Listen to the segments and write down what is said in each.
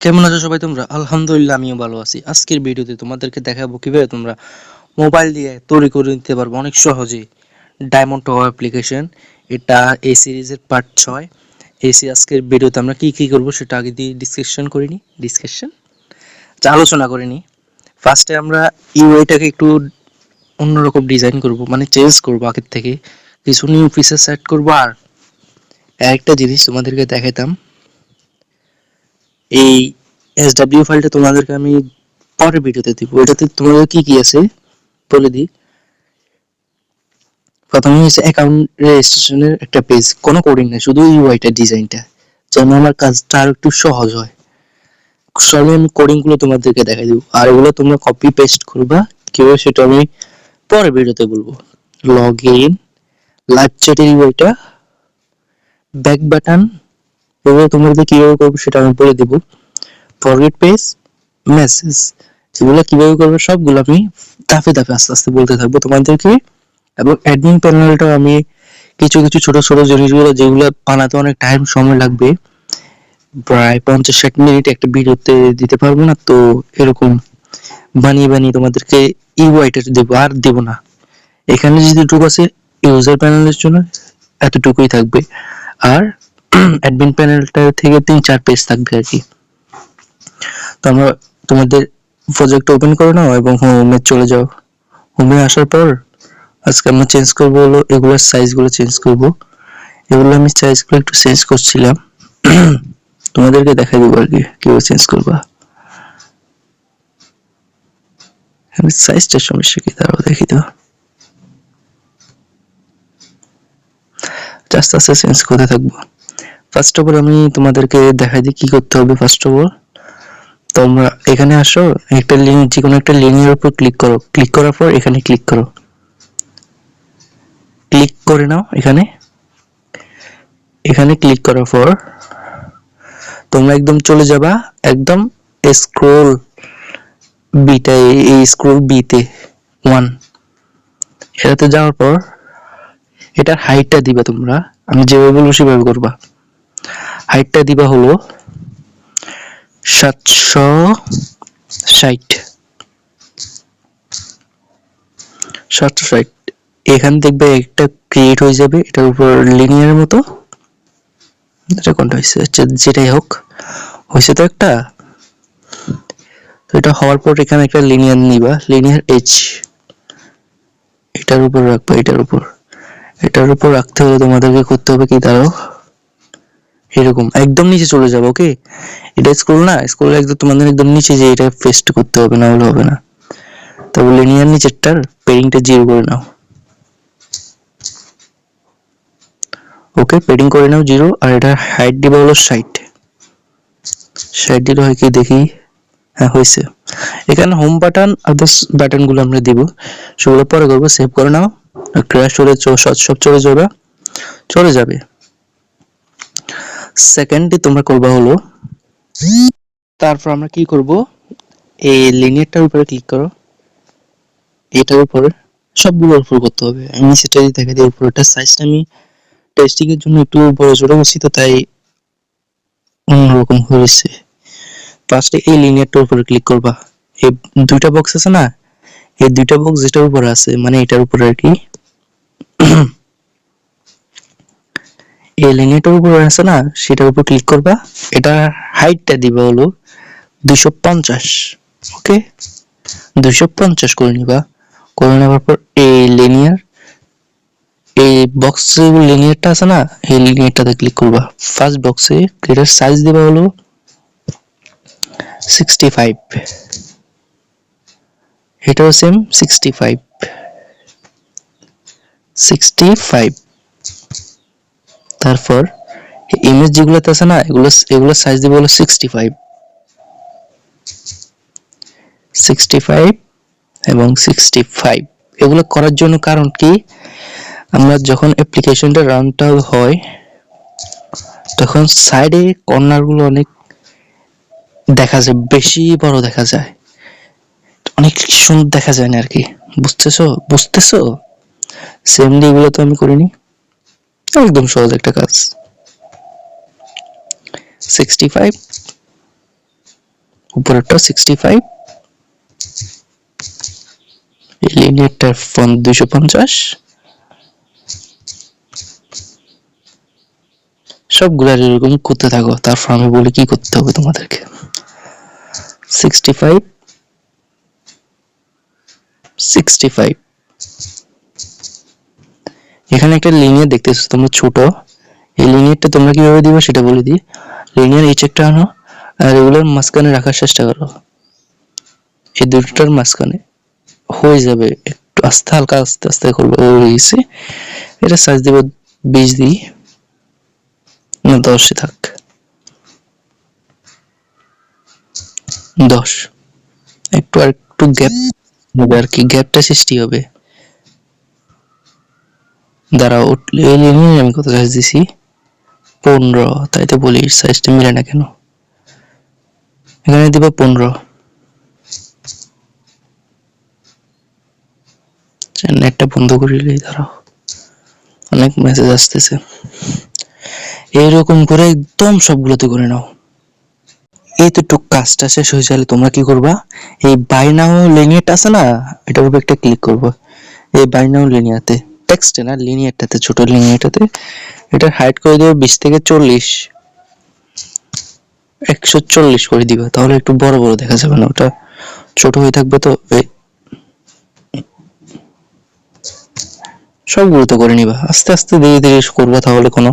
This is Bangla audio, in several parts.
কেমন আছো সবাই তোমরা? আলহামদুলিল্লাহ আমিও ভালো আছি। আজকের ভিডিওতে তোমাদেরকে দেখাবো কিভাবে তোমরা মোবাইল দিয়ে তৈরি করে নিতে পারবে অনেক সহজে ডায়মন্ড টাওয়ার অ্যাপ্লিকেশন। এটা এই সিরিজের পার্ট 6। আজকের ভিডিওতে আমরা কি কি করব সেটা আগে দিয়ে আলোচনা করে নিই। ফার্স্টে আমরা ইউআইটাকে একটু অন্যরকম ডিজাইন করব, মানে চেঞ্জ করব আগের থেকে, কিছু নিউ ফিচার সেট করব। আর একটা জিনিস তোমাদেরকে দেখাতাম, এই এসডব্লিউ ফাইলটা তোমাদেরকে আমি পরের ভিডিওতে দিব। এটাতে তোমাদের কি কি আছে বলে দিই। প্রথমে হচ্ছে অ্যাকাউন্ট রেজিস্ট্রেশনের একটা পেজ, কোনো কোডিং না, শুধু ইউআইটা ডিজাইনটা, যেন আমার কাজটা আর একটু সহজ হয়। সবই আমি কোডিং গুলো তোমাদেরকে দেখাই দিব, আর এগুলো তোমরা কপি পেস্ট করবা কিভাবে সেটা আমি পরের ভিডিওতে বলবো। লগ ইন, লাইভ চ্যাটের ইউআইটা, ব্যাক বাটন, এগুলো তোমাদের কিভাবে করবো সেটা আমি বলে দিব। ফরগেট পেজ, মেসেজ, এগুলো কিভাবে করবে সবগুলো আমি ধাপে ধাপে আস্তে আস্তে বলতে থাকবো তোমাদেরকে। এবং অ্যাডমিন প্যানেলটাও আমি কিছু কিছু ছোট ছোট জিনিসগুলো যেগুলো বানাতে অনেক টাইম সময় লাগবে, প্রায় 50-60 মিনিট একটা ভিডিওতে দিতে পারবো না, তো এরকম বানিয়ে বানিয়ে তোমাদেরকে ইউআইটা দেবো, আর দেবো না। এখানে যেটুকু আছে ইউজার প্যানেলের জন্য এতটুকুই থাকবে, আর অ্যাডমিন প্যানেলটা থেকে 3-4 পেজ থাকবে আর কি। তো আমরা তোমাদের প্রজেক্ট ওপেন করে নাও এবং হোমে চলে যাও। হোমে আসার পর আজকে আমরা চেঞ্জ করবো হলো এগুলোর সাইজগুলো চেঞ্জ করব। এগুলো আমি সাইজগুলো একটু চেঞ্জ করছিলাম, তোমাদেরকে দেখাই দেবো আর কি কিভাবে চেঞ্জ করবা। আমি সাইজটার সমস্যা কি তারাও দেখি তো, আস্তে আস্তে চেঞ্জ করতে থাকবো। ফার্স্ট অফ অল আমি তোমাদেরকে দেখাই দিই কি করতে হবে। ফার্স্ট অফ অল তোমরা এখানে আসো, একটা লিঙ্ক, যে কোনো একটা লিঙ্কের উপর ক্লিক করো, ক্লিক করার পর এখানে ক্লিক করো, ক্লিক করে নাও। এখানে ক্লিক করার পর তোমরা একদম চলে যাবা, একদম স্ক্রল বিটা, এই স্ক্রল বিতে 1, এটাতে যাওয়ার পর এটার হাইটটা দিবা তোমরা, আমি যেভাবে বলবো সেভাবে করবা। হাইটটা দিবা হলো 760। এখানে দেখবে একটা ক্রিয়েট হয়ে যাবে, এটার উপর লিনিয়ার মতো, এটা কোনটা হয়েছে, আচ্ছা যেটাই হোক হয়েছে তো একটা। তো এটা হওয়ার পর এখানে একটা লিনিয়ার নিবা, লিনিয়ার এইচ, এটার উপর রাখবা, এটার উপর রাখতে হলে তোমাদেরকে করতে হবে কি, দাঁড়াও, এরকম একদম নিচে চলে যাবে। ওকে, এটা স্ক্রল না, স্ক্রল একদম তোমাদের একদম নিচে, যে এটা পেস্ট করতে হবে, না হলে হবে না। তবে লিনিয়ার নিচেরটার পেডিংটা 0 করে নাও। ওকে, পেডিং করে নাও 0, আর এটা হাইট দিবা হলো 60 দিলে হয় কি দেখি। হ্যাঁ হয়েছে। এখানে হোম বাটন, আদার্স বাটন গুলো আমরা দিব, সেগুলো পরে করবো। সেভ করে নাও, ক্র্যাশ হলে সব চলে যাবে। সেকেন্ডে তোমরা করবা হলো, তারপর আমরা কি করব, এই লিনিয়ারটার উপরে ক্লিক করো, এটার উপর সবগুলোর উপর করতে হবে। আমি সেটা দেখা দিই, উপরটা সাইজটা আমি টেস্টিং এর জন্য একটু বড় ছোট করছি, তো তাই অন্যরকম হয়েছে। ফার্স্টে এই লিনিয়ারটার উপরে ক্লিক করবা, এই দুইটা বক্স আছে না, এই দুইটা বক্স যেটার উপরে আছে, মানে এটার উপরে আর কি, এই লিনিয়ারটার উপরে আছে না, সেটার উপর ক্লিক করবা। এটা হাইটটা দিবা হলো 250। ওকে, 250 করে নিবা। করে নেওয়ার পর এই লিনিয়ার, এই বক্সে লিনিয়ারটা আছে না, এই লিনিয়ারটাতে ক্লিক করবা। ফার্স্ট বক্সে এটার সাইজ দিবা হলো 65, এটাও সেম 65। তারপর ইমেজ যেগুলোতে আছে না, এগুলো সাইজ দিবা হলো 65 এবং 65। এগুলো করার জন্য কারণ কি, আমরা যখন অ্যাপ্লিকেশনটা রানটা হয় তখন সাইডে কর্নার গুলো অনেক দেখা যায়, বেশি বড় দেখা যায়, অনেক সুন্দর দেখা যায় না আর কি। বুঝতেছো? সেমলি এগুলো তো আমি করিনি, একদম সহজ একটা কাজ। 65 উপরেরটা 65, এই লিনিয়ারটা 250, সবগুলা এরকম করতে থাকো। তারপর আমি বলি কি করতে হবে তোমাদেরকে। 65, 65, এখানে একটা লিনিয়ার দেখতেছো তোমরা ছোট, এই লিনিয়ারটা তোমরা কিভাবে দিবে সেটা বলে দিই। লিনিয়ার এই চেকটা আনো আর এগুলোর মাঝখানে রাখার চেষ্টা করো, এই দুটোটার মাঝখানে হয়ে যাবে। একটু আস্তে হালকা আস্তে আস্তে করবে। ও হয়েছে, এটা সাইজ দেব 20 দিই না 10 থাক, 10। একটু আর একটু গ্যাপ হবে আর কি, গ্যাপটা সৃষ্টি হবে। দাঁড়াও, এই লিনিয়ার আমি কত সাইজ দিছি 15, তাই তো বলি সাইজটা মিলে না কেন। এখানে দিবা 15। নেটটা বন্ধ করিলেই, দাঁড়াও অনেক মেসেজ আসতেছে। এইরকম করে একদম সবগুলোতে করে নাও। এইটুকু কাজটা শেষ হয়ে গেলে তোমরা কি করবা, এই বাই নাও লিনিয়ারটা আছে না, এটার উপর একটা ক্লিক করবা। এই বাই নাও লিনিয়ারতে, টেক্সটে না লিনিয়ারটাতে, ছোট লিনিয়ারটাতে এটা হাইড করে দিও 20 থেকে 40, 140 করে দিবা, তাহলে একটু বড় বড় দেখা যাবে না, ওটা ছোট হয়ে থাকবে। তো সবগুলো তো করে নিবা, আস্তে আস্তে ধীরে ধীরে করবা, তাহলে কোনো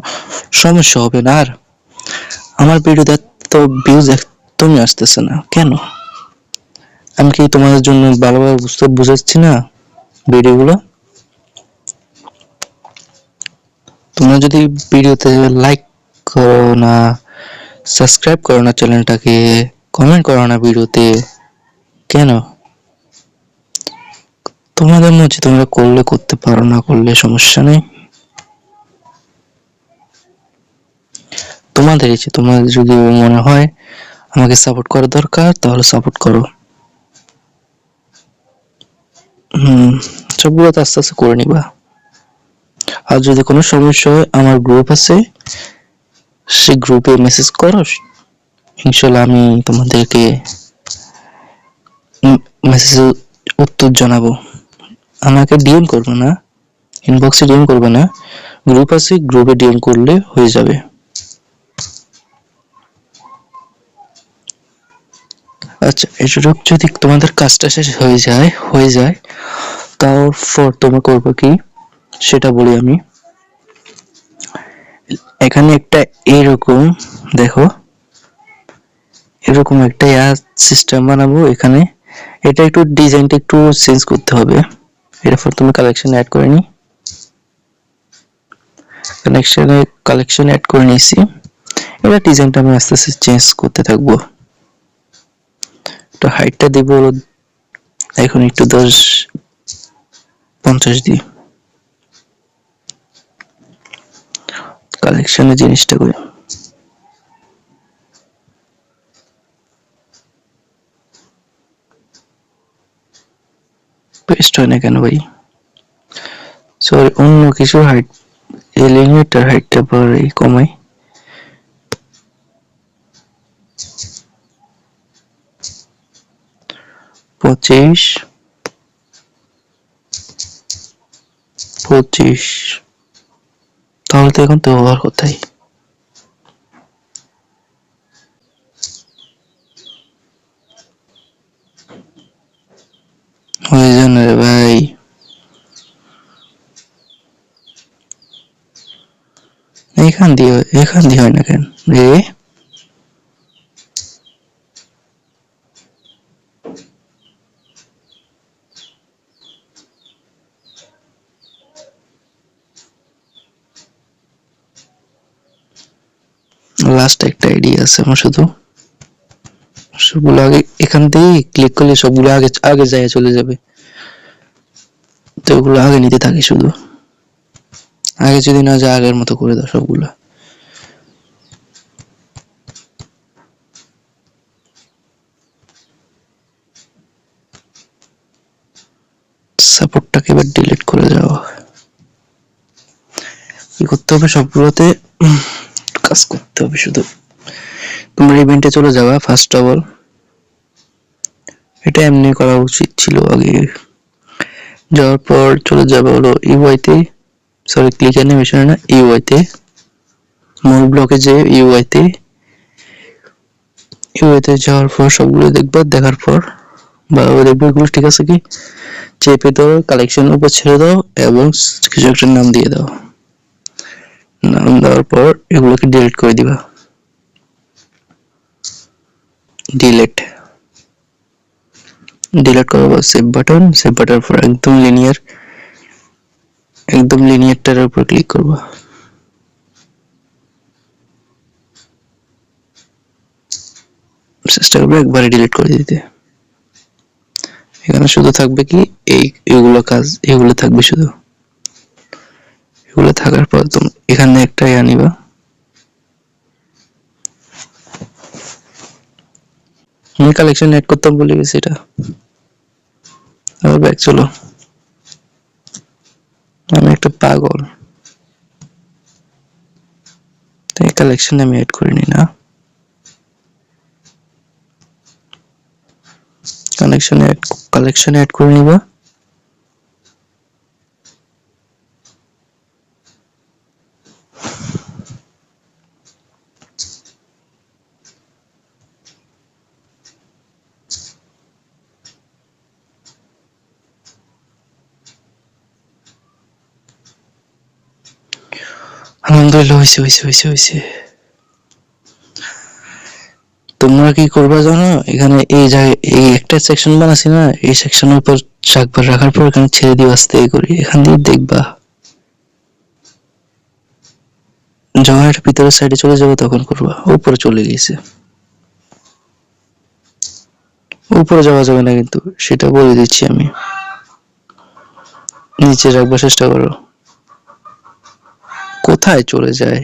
সমস্যা হবে না। আর আমার ভিডিওতে তো ভিউজ একদমই আসতেছে না কেন? আমি কি তোমাদের জন্য ভালোভাবে বুঝাচ্ছি না ভিডিওগুলো? তোমরা যদি ভিডিওতে লাইক করো না, সাবস্ক্রাইব করো না চ্যানেলটাকে, কমেন্ট করো না ভিডিওতে, কেন? তোমাদের মধ্যে তোমরা করলে করতে পারো, না করলে সমস্যা নেই। তোমাদের ইচ্ছে, তোমাদের যদি মনে হয় আমাকে সাপোর্ট করা দরকার তাহলে সাপোর্ট করো। সবগুলো তো আস্তে আস্তে করে নিবা। আর যদি কোনো সমস্যা হয় আমার গ্রুপ আছে, সেই গ্রুপে মেসেজ করো, ইনশাল্লাহ আমি তোমাদেরকে মেসেজে উত্তর জানাবো। আমাকে ডিএম করবে না, ইনবক্সে ডিএম করবে না, গ্রুপ আছে গ্রুপে ডিএম করলে হয়ে যাবে। আচ্ছা, এটুকু যদি তোমাদের কাজটা শেষ হয়ে যায় তারপর তোমরা করবে কি সেটা বলি আমি। এখানে একটা এরকম দেখো, এরকম একটা সিস্টেম বানাবো এখানে। এটা একটু ডিজাইনটা একটু চেঞ্জ করতে হবে। এরপর তুমি কালেকশন অ্যাড করে নি, কালেকশন অ্যাড করে নিয়েছি। এটা ডিজাইনটা আমি আস্তে আস্তে চেঞ্জ করতে থাকবো। তো হাইটটা দিব এখন একটু 50 দিই, কালেকশনের জিনিসটা করে পেস্ট হয় না কেন ভাই? সরি, অন্য কিছু হাইট, এই লিনিয়ারটার হাইটটা পরে কমাই। পঁচিশ, তাহলে তো এখন তো হওয়ার কথাই। হয়ে যান রে ভাই, এখান দিয়ে হয় না কেন রে? লাস্ট একটা আইডিয়া আছে আমার, শুধু সবগুলো আগে এখান থেকে ক্লিক করলে সবগুলো আগে আগে যায় চলে যাবে। তো ওগুলো আগে নিতে থাকি, শুধু আগে যদি না যায় আগের মতো করে দাও সবগুলো। সাপোর্টটাকে এবার ডিলিট করে যাও। কি করতে হবে, সবগুলোতে কাজ করতে হবে। শুধু তোমরা ইভেন্টে চলে যাবা ফার্স্ট অফ অল, এটা এমনি করা উচিত ছিল আগে। যাওয়ার পর চলে যাবে হলো ইউআইতে, সরি ক্লিক অ্যানিমেশনে না, ইউআইতে, মূল ব্লকে যে ইউআইতে যাওয়ার পর সবগুলো দেখবা, দেখার পর ভালোভাবে দেখবে এগুলো ঠিক আছে কি, চেপে দাও, কালেকশনের উপর ছেড়ে দাও এবং কিছু একটা নাম দিয়ে দাও। নাম দেওয়ার পর এগুলোকে ডিলিট করে দিবা, ডিলিট করার পর সেভ বাটন, সেভ বাটনের পর একদম লিনিয়ারটার উপর ক্লিক করবা। চেষ্টা করবে একবারে ডিলিট করে দিতে। এখানে শুধু থাকবে কি এইগুলো কাজ, এগুলো থাকবে শুধু। এগুলো থাকার পর তুমি এখানে একটা আনিবা, আমি কালেকশন অ্যাড করতাম বলে গেছি এটা। আবার ব্যাক চলো, আমি একটা পাগল, তাই কালেকশন আমি অ্যাড করিনি না। কালেকশন অ্যাড করে নিবা। আলহামদুলিল্লাহ, হয়েছে। তোমরা কি করবা জানো, এখানে এই জায়গায় এই একটা সেকশন বানাচ্ছি না, এই সেকশনের উপর চাকবার রাখার পর এখানে ছেড়ে দিবা আস্তে করে, এখান দিয়ে দেখবা যখন এটা ভিতরের সাইডে চলে যাবে তখন করবা। উপরে চলে গেছে, উপরে যাওয়া যাবে না কিন্তু, সেটা বলে দিচ্ছি আমি। নিচে রাখবার চেষ্টা করো, কোথায় চলে যায়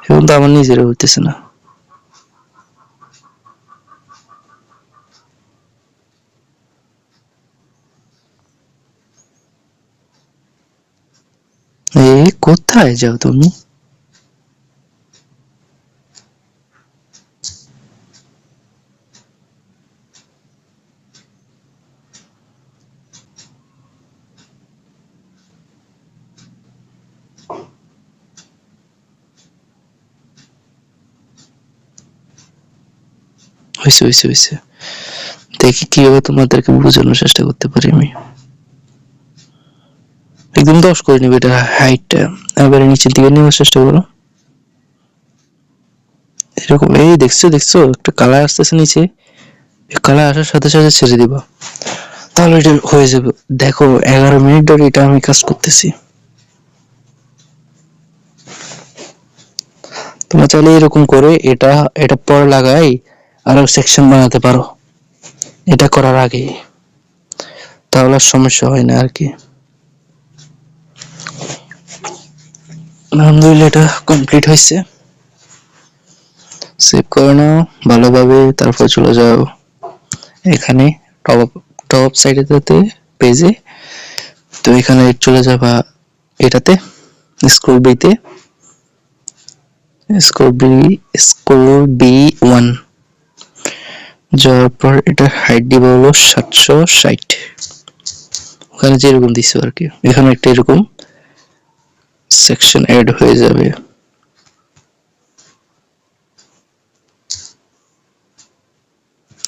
এখন তো আমার নিজের হইতেছে না। এই কোথায় যাও তুমি? হয়েছে, দেখি কিভাবে তোমাদেরকে বোঝানোর চেষ্টা করতে পারি আমি। একদম 10 করে নিবে এটা হাইটটা, এবারে নিচের দিকে নেওয়ার চেষ্টা করো। এরকম, এই দেখছো একটা কালার আসতেছে নিচে, কালার আসার সাথে সাথে ছেড়ে দিবা, তাহলে এটা হয়ে যাবে। দেখো 11 মিনিট ধরে এটা আমি কাজ করতেছি। তোমরা চাইলে এরকম করে এটা পরে লাগাই আরো সেকশন বানাতে পারো এটা করার আগে, তাহলে সমস্যা হয় না আর কি। আলহামদুলিল্লাহ এটা কমপ্লিট হয়েছে, সেভ করে নাও ভালোভাবে, তারপর চলে যাও এখানে টপ সাইডেতে পেজে, তো এখানে চলে যাবা এটাতে স্ক্রল বি1 যাওয়ার পর এটা হাইট দিব হলো 760, ওখানে যেরকম দিছো আর কি, এখানে একটা এরকম সেকশন অ্যাড হয়ে যাবে।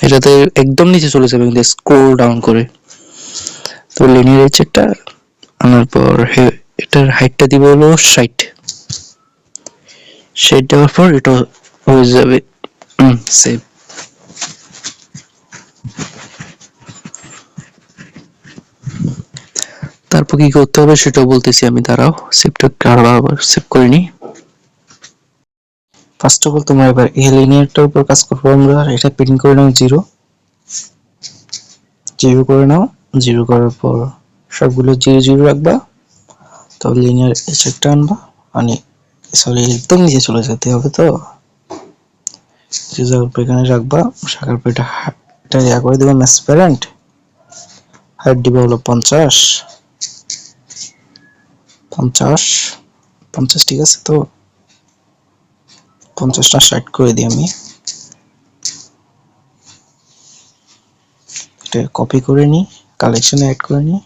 এটাতে একদম নিচে চলে যাবে কিন্তু স্ক্রল ডাউন করে, তো লিনিয়ার এজ একটা আনার পর এটার হাইটটা দিব হলো 60 দেওয়ার পর এটা হয়ে যাবে সেভ। তারপর কি করতে হবে সেটাও বলতেছি আমি, দাঁড়াও সেভটা আবার সেভ করে নি। ফার্স্ট অফ অল তোমরা এবার এই লিনিয়ারটার উপর কাজ করবো আমরা, এটা প্রিন্ট করে নাও 0 করে নাও, 0 করার পর সবগুলো 0 রাখবা, তো লিনিয়ার এজ একটা আনবা, মানে সরি একদম নিচে চলে যেতে হবে, তো এখানে রাখবা, রাখার পর এটা ইয়া করে দেবো ম্যাথস প্যারেন্ট, হাইট দিব হলো 50 ঠিক আছে, তো 50টা 60 করে দিই আমি। এটা কপি করে নিই, কালেকশনে অ্যাড করে নিই।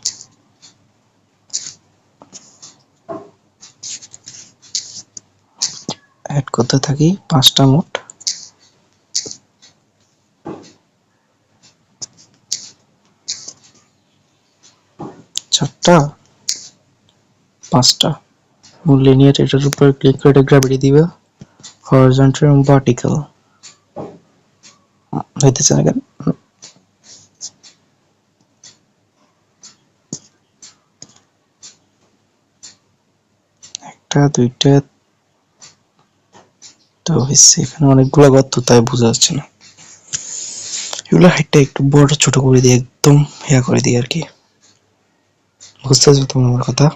অ্যাড করতে থাকি 5টা মোট। চারটা, 5টা। লিনিয়ার এটার উপর ক্লিক করে এটা গ্র্যাভিটি দিবে, হরিজন্টাল এবং ভার্টিক্যাল। হইতেছে না কেন? একটা, দুইটা, তো হয়েছে। এখানে অনেকগুলো গর্ত, তাই বোঝা যাচ্ছে না। এগুলো হাইটটা একটু বড় ছোট করে দিই, একদম হেয়া করে দিই আর কি। বুঝতেছো তোমার আমার কথা?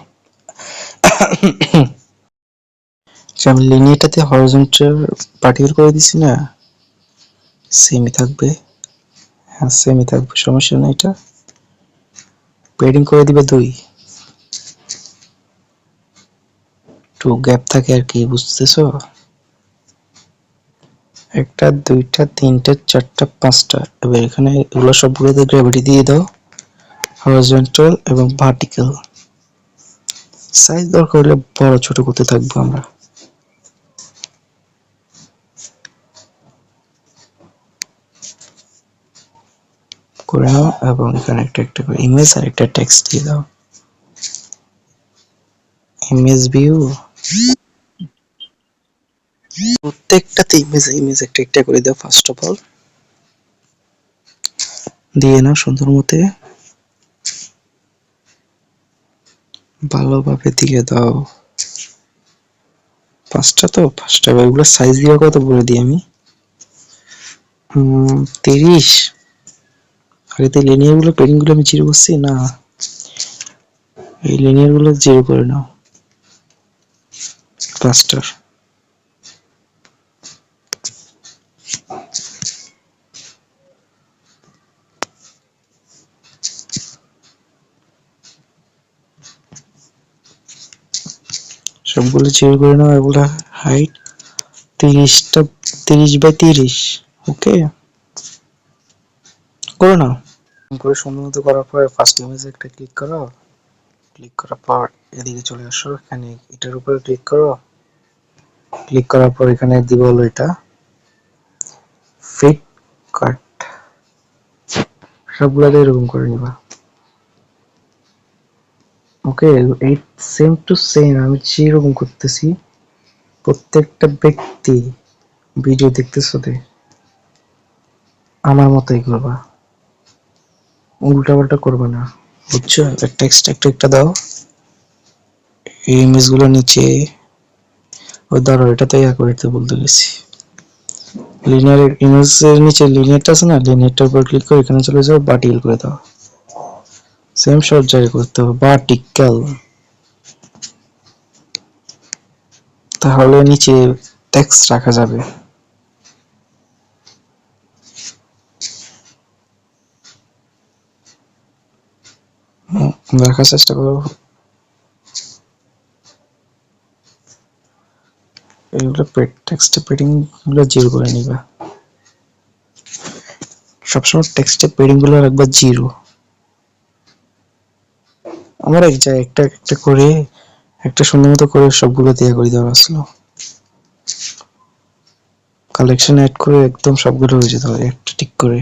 আমি লিনিয়ারটাতে হরিজন্টাল ভার্টিক্যাল করে দিছি না, সেমই থাকবে। হ্যাঁ সেমই থাকবে, সমস্যা নেই। এটা পেডিং করে দিবে 2, একটু গ্যাপ থাকে আর কি, বুঝতেছো? 1টা 2টা 3টা 4টা 5টা। এবার এখানে এগুলো সবগুলোতে গ্র্যাভিটি দিয়ে দাও, হরিজন্টাল এবং ভার্টিক্যাল। সাইজ দরকার হলে বড় ছোট করতে থাকবো আমরা। করে নাও এবং এখানে একটা একটা করে ইমেজ আর একটা টেক্সট দিয়ে দাও। ইমেজ ভিউ, প্রত্যেকটাতে ইমেজ একটা একটা করে দাও ফার্স্ট অফ অল। দিয়ে নাও সুন্দর মতে, ভালোভাবে দিয়ে দাও। 5টা তো 5টা। এগুলো সাইজ দিয়ে কত বলে দিই আমি, 30। আগে তো লিনিয়ার গুলো পেডিং গুলো আমি 0 করছি না, এই লিনিয়ার গুলো 0 করে নাও 5টার। সবগুলো 0 করে নাও। এগুলা হাইট 30টা, 30/30। ওকে, করো না। করে সুন্দর মতো করার পর ফার্স্ট ইমেজে একটা ক্লিক করো। ক্লিক করার পর এদিকে চলে আসো, এখানে এটার উপরে ক্লিক করো। ক্লিক করার পর এখানে দিব হলো এটা ফিট কাট। সবগুলোতে এরকম করে নিবা। ওকে, এই সেম টু সেম আমি যেরকম করতেছি, প্রত্যেকটা ব্যক্তি ভিডিও দেখতেছো আমার মতোই করবা, উল্টা পাল্টা করবা না, বুঝছো? টেক্সট একটা একটা দাও। এই ইমেজগুলো নিচে ওই ধরো, এটাতে ইয়া করতে বলতে গেছি। লিনিয়ার ইমেজের নিচে লিনিয়ারটা আছে না, লিনিয়ারটার উপর ক্লিক করে এখানে চলে যাও, ভার্টিক্যাল করে দাও। সেম সব জায়গায় করতে হবে, ভার্টিক্যাল। তাহলে নিচে টেক্সট রাখা যাবে। রাখার চেষ্টা করো। এগুলো টেক্সটে পেডিং গুলো 0 করে নিবা। সবসময় টেক্সটে পেডিং গুলো রাখবা 0। আমার এক জায়গায় একটা একটা করে একটা সুন্দর মতো করে সবগুলো দেয়া করে দেওয়া আসলো। কালেকশন অ্যাড করে একদম সবগুলো হয়ে যেতে হবে একটা টিক করে।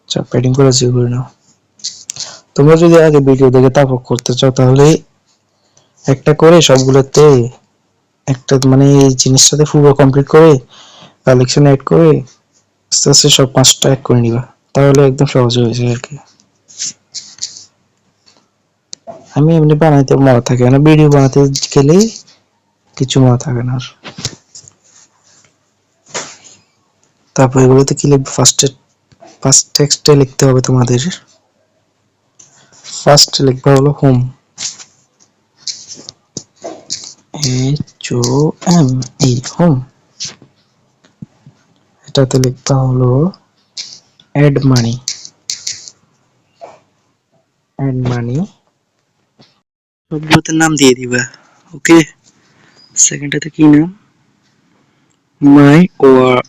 আচ্ছা, পেডিং করে 0 করে নাও। তোমরা যদি আগে ভিডিও দেখে তারপর করতে চাও, তাহলে একটা করে সবগুলোতে একটা মানে এই জিনিসটাতে পুরো কমপ্লিট করে কালেকশন অ্যাড করে আস্তে আস্তে সব 5টা অ্যাড করে নিবা, তাহলে একদম সহজ হয়ে যায় আর কি। আমি এমনি বানাইতে মজা থাকে না, ভিডিও বানাতে গেলে কিছু মজা থাকে না। তারপর এগুলোতে কি লিখবে, ফার্স্ট টেক্সটে লিখতে হবে তোমাদের। ফার্স্ট লিখবা হলো হোম, HOME, হোম। এটাতে লিখবা হলো অ্যাড মানি, অ্যাড মানি। সবগুলোতে নাম দিয়ে দিবা। ওকে, সেকেন্ডটাতে কি নাম, মাই ওয়ার,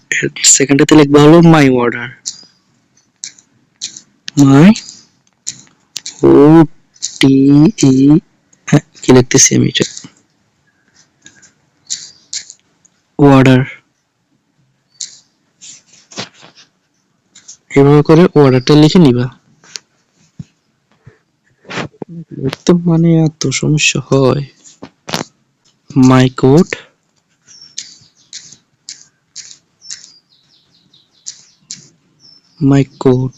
সেকেন্ডটাতে লিখবা হলো মাই অর্ডার। মাই ও টি ই, হ্যাঁ কি লিখতেছি আমি এটা, অর্ডার, এভাবে করে অর্ডারটা লিখে নিবা। লিখতে মানে এত সমস্যা হয়। মাই কোড, মাই কোড,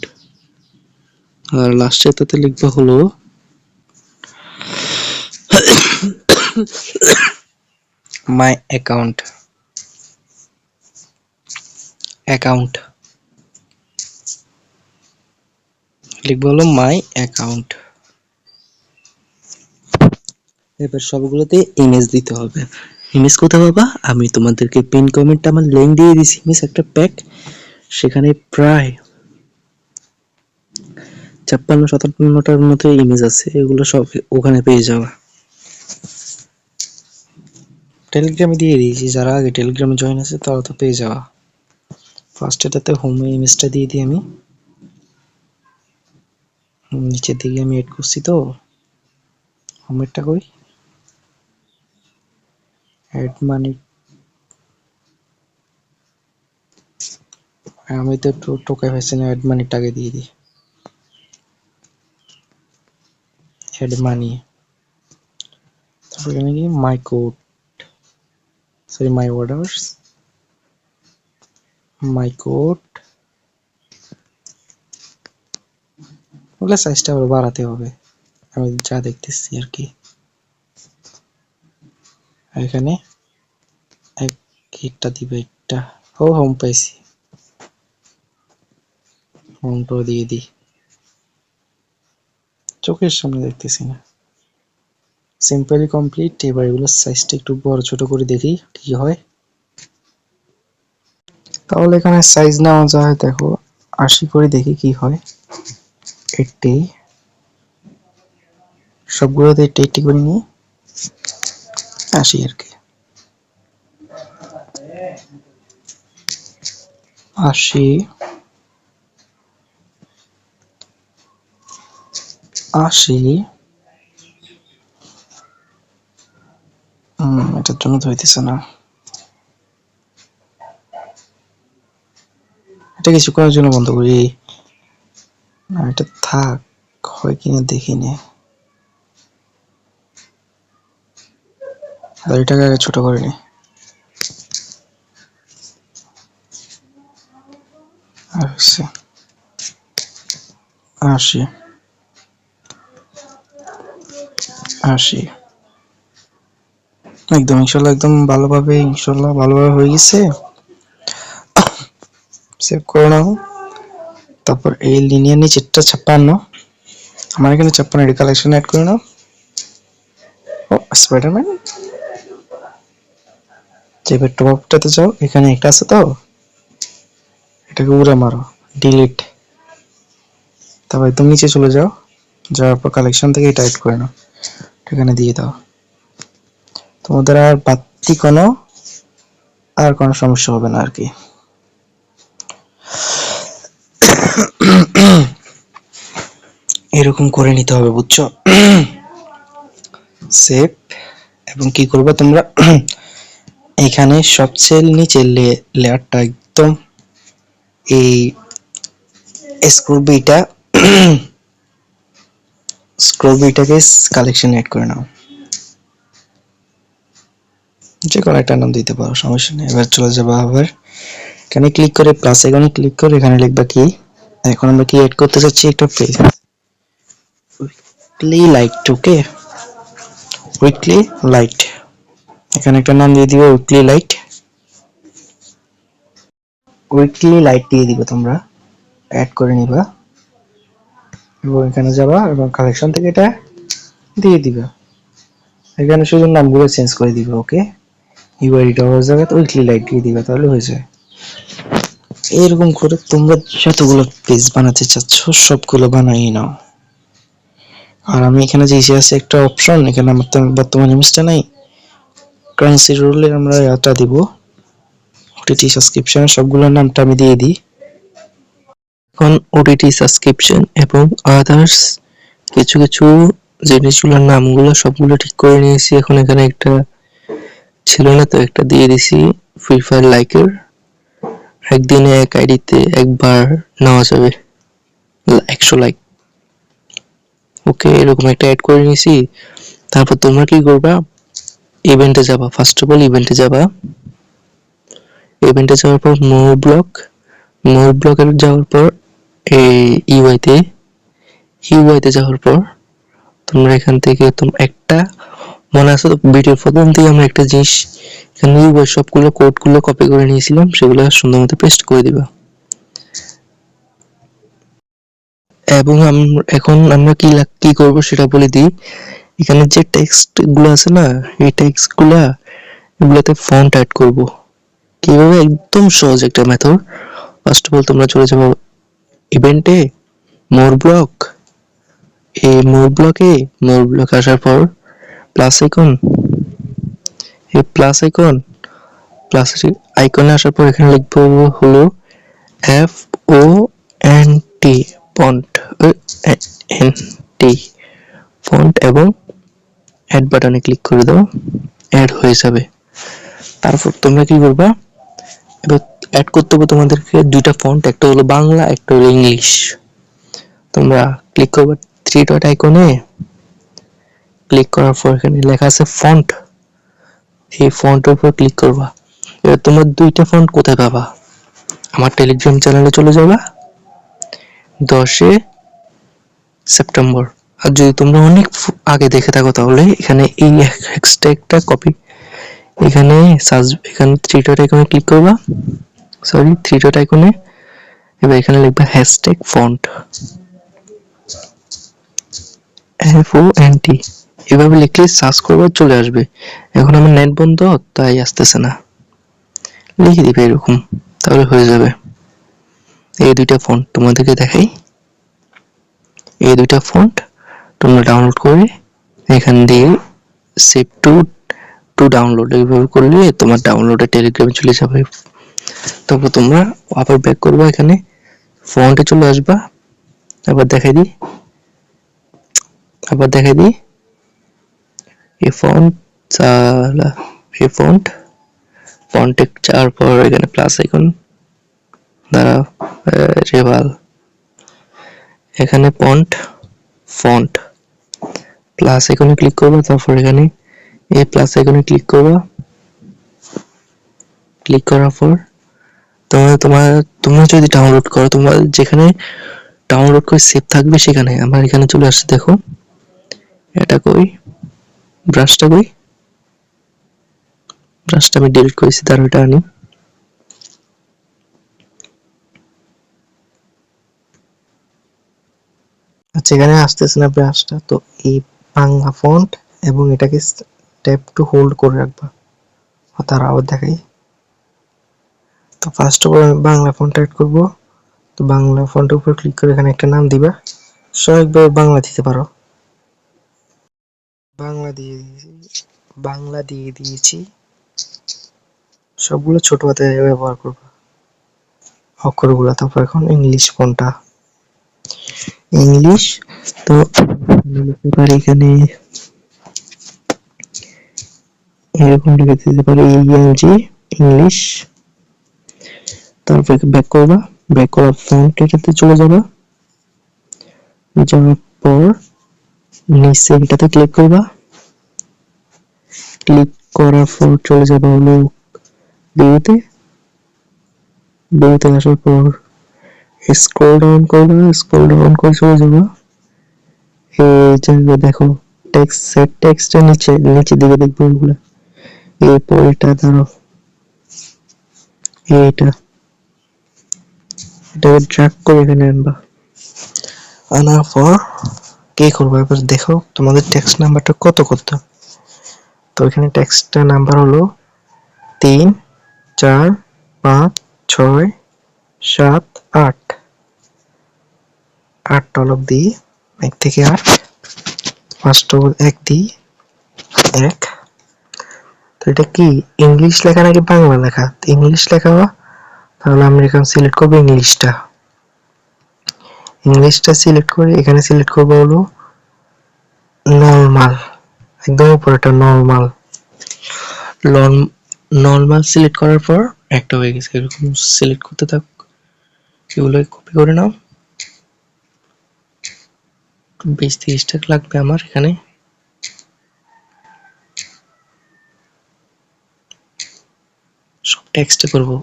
আর লাস্টে তাতে লিখবা হলো মাই অ্যাকাউন্ট, অ্যাকাউন্ট লিখবা হলো মাই অ্যাকাউন্ট। এবার সবগুলোতে ইমেজ দিতে হবে। ইমেজ কোথায় পাবা? আমি তোমাদেরকে পিন কমেন্টে আমার লিংক দিয়ে দিছি, ইমেজ একটা প্যাক, সেখানে প্রায় 56-57টার মতো ইমেজ আছে, এগুলো সব ওখানে পেয়ে যাওয়া। টেলিগ্রামে দিয়ে দিয়েছি, যারা আগে টেলিগ্রামে জয়েন আছে তারা তো পেয়ে যাওয়া। ফার্স্ট এটাতে হোম ইমেজটা দিয়ে দিই আমি, নিচের দিকে আমি এড করছি তো, হোমেরটা কই, অ্যাড মানি, আমি তো একটু টোকাই পাইছি না, অ্যাড মানিটাকে দিয়ে দিই, অ্যাড মানি। তারপর এখানে কি my code, sorry my orders, my code, ওগুলো সাইজটা আবার বাড়াতে হবে, আমি যা দেখতেছি আর কি। এখানে একটা দিবে, একটা ও হোম পাইছি, হোমটা দিয়ে দিই, চোখের সামনে দেখতেছি না। Simply complete. এবার এগুলো সাইজটা একটু বড় ছোট করে দেখি কি হয়। তাহলে এখানে সাইজ নেওয়া যায়, দেখো 80 করে দেখি কি হয়। 80, সবগুলোতে 80 করে নিই, 80 আর কি, 80, 80, এটার জন্য তো হইতেছে না, এটা কিছুক্ষণের জন্য বন্ধ করি, না এটা থাক, হয় কিনা দেখি নে, এটাকে আগে ছোট করে নি, 80, 80, একদম ইনশাল্লাহ, একদম ভালোভাবে ইনশাল্লাহ ভালোভাবে হয়ে গেছে। সেভ করে নাও। তারপর এই লিনিয়ার নিচেরটা 56, আমার এখানে 56 এর কালেকশন অ্যাড করে নাও। ও স্পাইডারম্যান, যে টপটাতে যাও, এখানে একটা আছে তো, এটাকে উড়ে মারো, ডিলিট, তারপর একদম নিচে চলে যাও, যাওয়ার পর কালেকশন থেকে এটা অ্যাড করে নাও, এখানে দিয়ে দাও। তোমাদের আর বাড়তি আর কোনো সমস্যা হবে না আর কি। এরকম করে নিতে হবে, বুঝছো? সেভ। এবং কি করবে তোমরা, এখানে সবচেয়ে নিচের লেয়ারটা একদম এই স্ক্রল বিটাকে কালেকশন অ্যাড করে নাও, যে কোনো একটা নাম দিতে পারো, সমস্যা নেই। এবার চলে যাবো আবার এখানে ক্লিক করে প্লাস আইকনে ক্লিক করে এখানে লিখবা কি, এখন আমরা কি অ্যাড করতে যাচ্ছি, একটা পেজ উইকলি লাইট, ওকে, উইকলি লাইট, এখানে একটা নাম দিয়ে দিবে উইকলি লাইট, উইকলি লাইট দিয়ে দিবে, তোমরা অ্যাড করে নিবা এবং এখানে যাবা এবং কালেকশন থেকে এটা দিয়ে দিবা, এখানে শুধু নামগুলো চেঞ্জ করে দিবে, ওকে, ইউআইডিটা হয়ে যাবে, তো উইকলি লাইট দিয়ে দিবা, তাহলে হয়ে যায়। এরকম করে তোমরা যতগুলো পেজ বানাতে চাচ্ছ সবগুলো বানাই নাও। আর আমি এখানে যে আছে একটা অপশন, এখানে আমার তো বর্তমান ইমেজটা নাই, কারেন্সি রুলে আমরা এটা দিব, ওটিটি সাবস্ক্রিপশন সবগুলোর নামটা আমি দিয়ে দিই, এখন ওটিটি সাবস্ক্রিপশন এবং আদার্স কিছু কিছু জিনিসগুলোর নামগুলো সবগুলো ঠিক করে নিয়েছি। এখন এখানে একটা ছিল না তো, একটা দিয়ে দিছি ফ্রি ফায়ার লাইকের। একদিনে এক আইডিতে একবার নেওয়া যাবে 100 লাইক। ওকে, এরকম একটা অ্যাড করে নিয়েছি। তারপর তোমরা কি করবা, ইভেন্টে যাবা। ফার্স্ট অফ অল ইভেন্টে যাবা। ইভেন্টে যাওয়ার পর মোর ব্লকে যাওয়ার পর এই ইউআইতে যাওয়ার পর তোমরা এখান থেকে একটা মনে আছে তো, ভিডিওর প্রথম থেকে আমরা একটা জিনিস এখানে ইউআই সবগুলো কোডগুলো কপি করে নিয়েছিলাম, সেগুলো সুন্দর মতো পেস্ট করে দিবা। এবং এখন আমরা কি করব সেটা বলে দিই। এখানে যে টেক্সট গুলো আছে না, এই টেক্সট এগুলোতে ফন্ট অ্যাড করব। কিভাবে? একদম সহজ একটা মেথড। ফার্স্ট অফ অল তোমরা চলে যাবো ইভেন্টে, মোর ব্লক। এই মোর ব্লক আসার পর প্লাস আইকন, এই প্লাস আইকনে আসার পর এখানে লিখবো হলো FONT, ফন্ট এবং অ্যাড বাটনে ক্লিক করে দাও, অ্যাড হয়ে যাবে। তারপর তোমরা কি করবা, এবার অ্যাড করতে হবে তোমাদেরকে দুইটা ফন্ট, একটা হলো বাংলা, একটা হলো ইংলিশ। তোমরা ক্লিক করবে থ্রি ডট আইকনে, ক্লিক করার পর এখানে লেখা আছে ফন্ট, এই ফন্টের উপর ক্লিক করবা। এবার তোমরা দুইটা ফন্ট কোথায় পাবা, আমার টেলিগ্রাম চ্যানেলে চলে যাবা 10 সেপ্টেম্বর। আর যদি তোমরা অনেক আগে দেখে থাকো তাহলে এখানে এই হ্যাশট্যাগটা কপি, এখানে থ্রি ডট আইকনে ক্লিক করবা, থ্রি ডট আইকনে, এবার এখানে লিখবা হ্যাশট্যাগ ফন্ট, FONT। এভাবে লিখলে সার্চ করবে চলে আসবে। এখন আমার নেট বন্ধ তাই আসতেছে না, লিখে দিবে এরকম, তাহলে হয়ে যাবে। এই দুইটা ফন্ট তোমাদেরকে দেখাই, এই দুইটা ফন্ট তোমরা ডাউনলোড করে এখান দিয়ে সেভ টু ডাউনলোড, এইভাবে করলে তোমার ডাউনলোডে টেলিগ্রামে চলে যাবে। তারপর তোমরা আবার ব্যাক করবা, এখানে ফন্টে চলে আসবা। আবার দেখাই দিই এই ফন্টে যাওয়ার পর এখানে প্লাস আইকন দ্বারা রেভাল, এখানে ফন্ট প্লাস আইকনে ক্লিক করবা। তারপর এখানে এই প্লাস আইকনে ক্লিক করবা। ক্লিক করার পর তোমরা যদি ডাউনলোড করো, তোমার যেখানে ডাউনলোড করে সেভ থাকবে সেখানে, আমার এখানে চলে আসছে। দেখো এটা কই, ব্রাশটা আমি ডিলিট করেছি, তার ওটা আনি। আচ্ছা, এখানে আসতেছে না ব্রাশটা, তো এই বাংলা ফন্ট এবং এটাকে ট্যাপ টু হোল্ড করে রাখবা। তার আবার দেখাই। তো ফার্স্ট অফ অল আমি বাংলা ফন্ট অ্যাড করব। তো বাংলা ফন্টের উপর ক্লিক করে এখানে একটা নাম দিবা, স্বাভাবিকভাবে বাংলা দিতে পারো। বাংলা দিয়ে দিয়েছি। সবগুলো ছোট হাতে ব্যবহার করবা অক্ষরগুলো। তারপর এখন ইংলিশ ফন্টটা, ইংলিশ, তো লিখতে পারি এখানে এরকম লিখে দিতে পারি ইংলিশ। তারপর ব্যাক করবা, ব্যাক করার ফন্ট এটাতে চলে যাবা, যাওয়ার পর নিচে এটাতে ক্লিক করবা। ক্লিক করার পর চলে যাবা হলো ভিউতে আসার পর স্ক্রল ডাউন করে চলে যাবা। এই জায়গায় দেখো টেক্সটের নিচের দিকে দেখবো এগুলা। এরপর এটা ধরো, এটাকে ড্র্যাগ করে এখানে আনবা। আনার পর কি করবো, এবার দেখো তোমাদের টেক্সট নাম্বারটা কত করতে। তো এখানে টেক্সটটা নাম্বার হলো 3 4 5 6 7 8 টলক দিই 1 থেকে 8, ফার্স্ট অফ অল 1 দিই 1। তো এটা কি ইংলিশ লেখা নাকি বাংলা লেখা? ইংলিশ লেখা, তাহলে আমরা এখানে সিলেক্ট করবো ইংলিশটা। ইংলিশটা সিলেক্ট করে এখানে সিলেক্ট করবো হলো নরমাল, একদম উপরেটা নরমাল। নরমাল সিলেক্ট করার পর একটা হয়ে গেছে, এরকম সিলেক্ট করতে থাক, এগুলো কপি করে নাও। 20-30 টাকা লাগবে আমার এখানে। সব টেক্সটে করবো।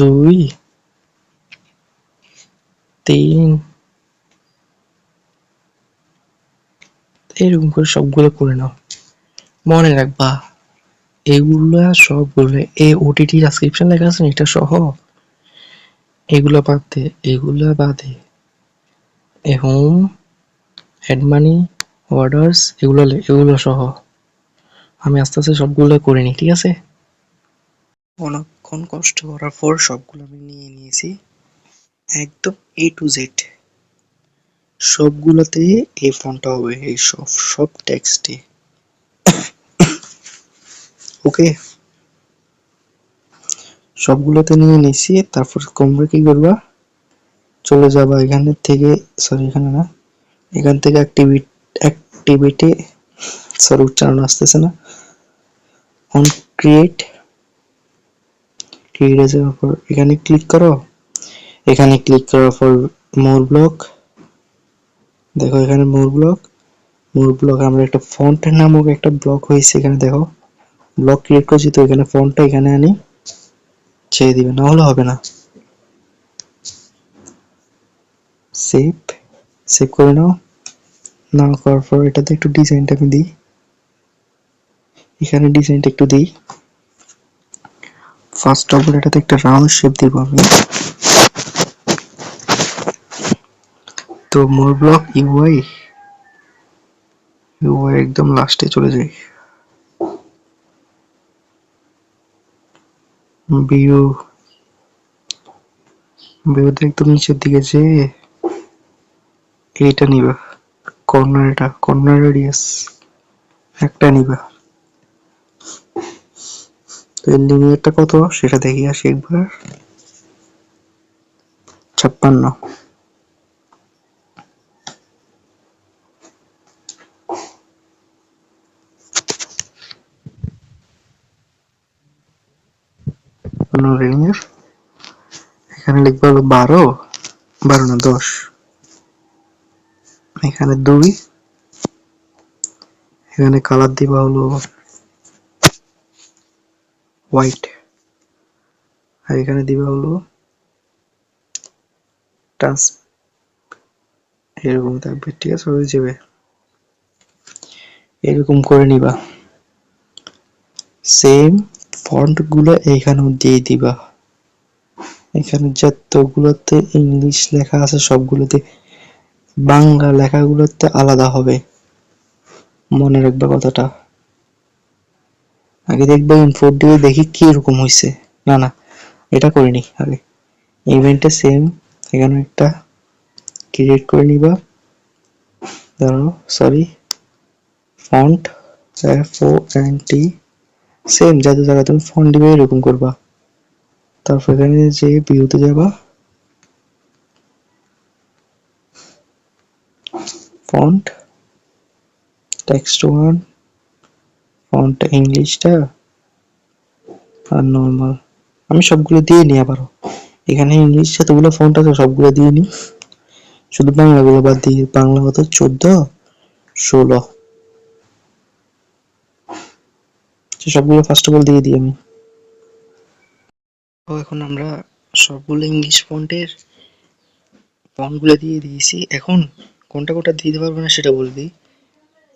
2 3 এরকম করে সবগুলো করে নাও। মনে রাখবা এগুলা সবগুলো OTT সাবস্ক্রিপশন লেখা আছে এটা সহ এগুলা বাদে হোম, অ্যাড মানি, অর্ডার্স এগুলো সহ আমি আস্তে আস্তে সবগুলো করে নিই, ঠিক আছে? অনেকক্ষণ কষ্ট করার পর সবগুলো আমি নিয়ে নিয়েছি, একদম A to Z সবগুলোতে এই ফন্টটা হবে, এই সব টেক্সটে। ওকে, সবগুলোতে নিয়ে নিয়েছি। তারপর তোমরা কি করবা, চলে যাবা এখান থেকে, সরি এখানে না, এখান থেকে অ্যাক্টিভিটি, সরি উচ্চারণ আসতেছে না, অন ক্রিয়েট যাওয়ার পর এখানে ক্লিক করো। এখানে ক্লিক করার পর মোর ব্লক, দেখো এখানে মোর ব্লক আমরা একটা ফন্ট নামক একটা ব্লক হয়েছে, এখানে দেখো ব্লক ক্রিয়েট করছি, তো এখানে ফন্টটা এখানে আনি ছেড়ে দিবে, না হলে হবে না। সেভ করে নাও। না করার পর এটাতে একটু ডিজাইনটা আমি দিই, এখানে ডিজাইনটা একটু দিই। ফার্স্ট অফ অল এটাতে একটা রাউন্ড শেপ দিব আমি। তো মোর ব্লক ইউআই একদম লাস্টে চলে যাই, ভিউতে একদম নিচের দিকে যে এইটা নিবা, কর্নার রেডিয়াস একটা নিবা। তো এর লিনিয়ারটা কত সেটা দেখি আসি একবার, 56। লিনিয়ার এখানে লিখবা হলো 12 না 10, এখানে 2, এখানে কালার দিবা হলো হোয়াইট, আর এখানে দিবা হলো ট্রান্স, এরকম থাকবে, ঠিক আছে? হয়ে যাবে, এরকম করে নিবা। সেম ফন্ট গুলো এইখানেও দিয়ে দিবা, এখানে যতগুলোতে ইংলিশ লেখা আছে সবগুলোতে, বাংলা লেখাগুলোতে আলাদা হবে, মনে রাখবা কথাটা। আগে দেখবো ইনপুট দিয়ে দেখি কি রকম হয়েছে, না এটা করিনি আগে। ইভেন্টে সেম এখানে একটা ক্রিয়েট করে নিবা, ধরো সরি ফন্ট FONT, সেম যত জায়গায় তুমি ফন্ট দিবে এরকম করবা। তারপর এখানে যে ভিউতে যাবা, ফন্ট টেক্সট 1, ফন্ট ইংলিশটা আর নরমাল, আমি সবগুলো দিয়ে নিই আবারও। এখানে ইংলিশ যতগুলো ফন্ট আছে সবগুলো দিয়ে নিই, শুধু বাংলাগুলো বাদ দিই। বাংলা কত, 14 16, সবগুলো ফার্স্ট অফ অল দিয়ে দিই আমি। তো এখন আমরা সবগুলো ইংলিশ ফন্টের ফন্টগুলো দিয়ে দিয়েছি। এখন কোনটা দিতে পারবো না সেটা বলে দিই।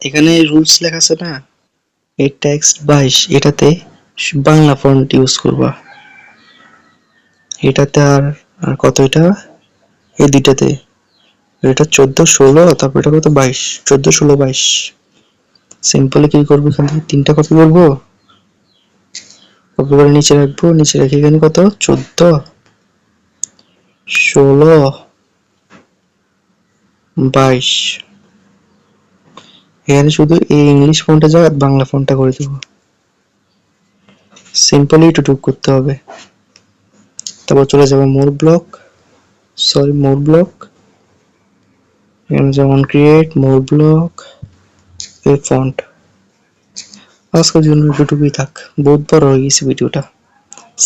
এখানে রুলস লেখা আছে না, এই টেক্সট 22, এটাতে বাংলা ফন্ট ইউজ করবা, এটাতে আর কত, এটা এই দুইটাতে, এটা 14 16, তারপর এটা কত 22, 14 16 22। সিম্পলি কি করবো, এখান থেকে 3টা কপি করবো, কপি করে নিচে রাখবো, নিচে রেখে এখানে কত 14 16 22, এখানে শুধু এই ইংলিশ ফন্টে জায়গায় বাংলা ফন্টটা করে দেবো। সিম্পলি এটুকু করতে হবে। তারপর চলে যাবে মোর ব্লক, মোর ব্লক, এখানে যেমন ক্রিয়েট মোর ব্লক, এই ফন্ট। আজকের জন্য এটুকুই থাক, বহুত বড় হয়ে গেছে ভিডিওটা।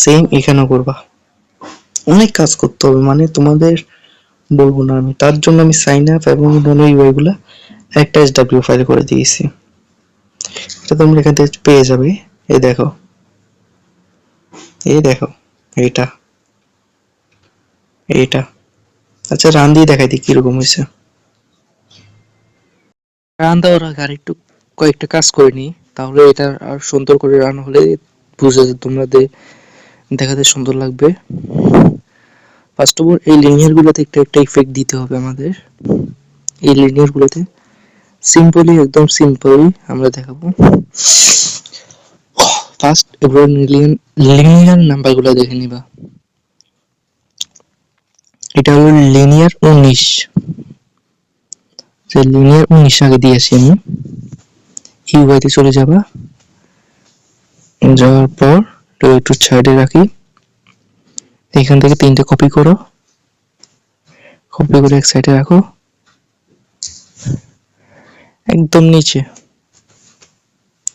সেম এখানেও করবা, অনেক কাজ করতে হবে, মানে তোমাদের বলবো না আমি। তার জন্য আমি সাইন আপ এবং ইউআই গুলা একটা SW ফাইল করে দিয়েছি, এটা তোমরা এখান থেকে পেয়ে যাবে। এই দেখো, এই দেখো, এইটা এইটা। আচ্ছা রান দিয়ে দেখাই দিই কিরকম হয়েছে। রান দেওয়ার আগে আর একটু কয়েকটা কাজ করে নি, তাহলে এটা আর সুন্দর করে রান হলে বুঝে যে তোমাদের দেখাতে সুন্দর লাগবে। ফার্স্ট অফ অল এই লিনিয়ার গুলোতে একটা একটা ইফেক্ট দিতে হবে আমাদের। এই লিনিয়ার গুলোতে সিম্পলি, একদম সিম্পলি আমরা দেখাবো। ফার্স্ট এবার লিনিয়ার নাম্বার গুলো দেখে নিবা। এটা হলো লিনিয়ার 19, যে লিনিয়ার 19 আগে দিয়ে আসি আমি। ইউআইতে চলে যাবা, যাওয়ার পর একটু সাইডে রাখি, এখান থেকে 3টে কপি করো, কপি করে এক সাইডে রাখো, একদম নিচে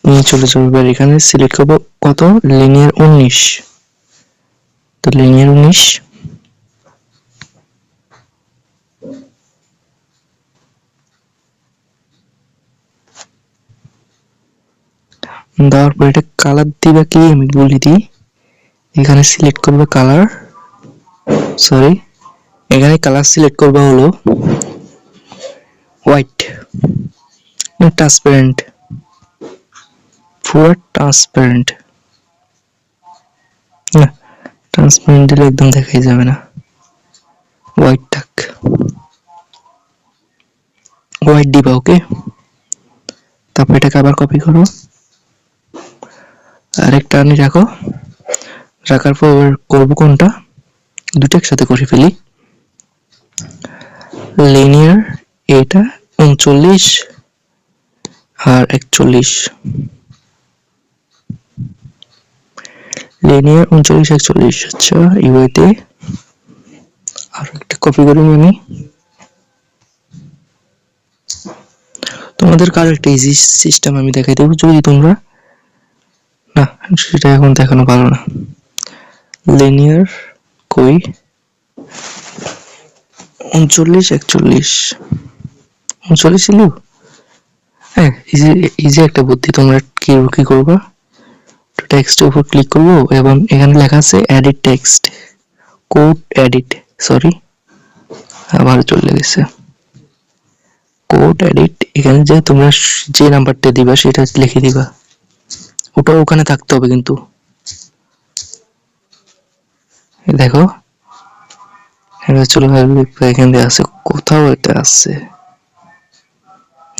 নিয়ে চলে যাবে। এবার এখানে সিলেক্ট করবো কত, লিনিয়ার 19, তো লিনিয়ার 19 দেওয়ার পর এটা কালার দিবা কি আমি বলে দিই। এখানে সিলেক্ট করবে কালার, সরি এখানে কালার সিলেক্ট করবা হলো হোয়াইট, ট্রান্সপারেন্ট, পুরো ট্রান্সপারেন্ট না, ট্রান্সপারেন্ট দিলে একদম দেখাই যাবে না, হোয়াইট থাক, হোয়াইট দিবা। ওকে, তারপর এটাকে আবার কপি করো, আরেকটা আনি রাখো, রাখার পর করবো কোনটা, দুটো একসাথে করে ফেলি। লিনিয়ার এটা 39 আর 41, লিনিয়ার 39 41। আচ্ছা ইউআইতে আর একটা কপি করে আমি। তোমাদের কার একটা ইজি সিস্টেম আমি দেখাই দেবো, যদি তোমরা না, সেটা এখন দেখানো ভালো না। লিনিয়ার কই 39 41, 39 ছিল। হ্যাঁ, ইজি একটা বুদ্ধি। তোমরা কি করবা, টেক্সটের উপর ক্লিক করবো এবং এখানে লেখা আছে edit text, code edit, sorry আবার চলে গেছে, কোড এডিট। এখানে যে তোমরা যে নাম্বারটা দিবা সেটা লিখে দিবা, ওটা ওখানে থাকতে হবে কিন্তু। দেখো এটা চলে আসবে, এখান দিয়ে আছে কোথাও, এটা আছে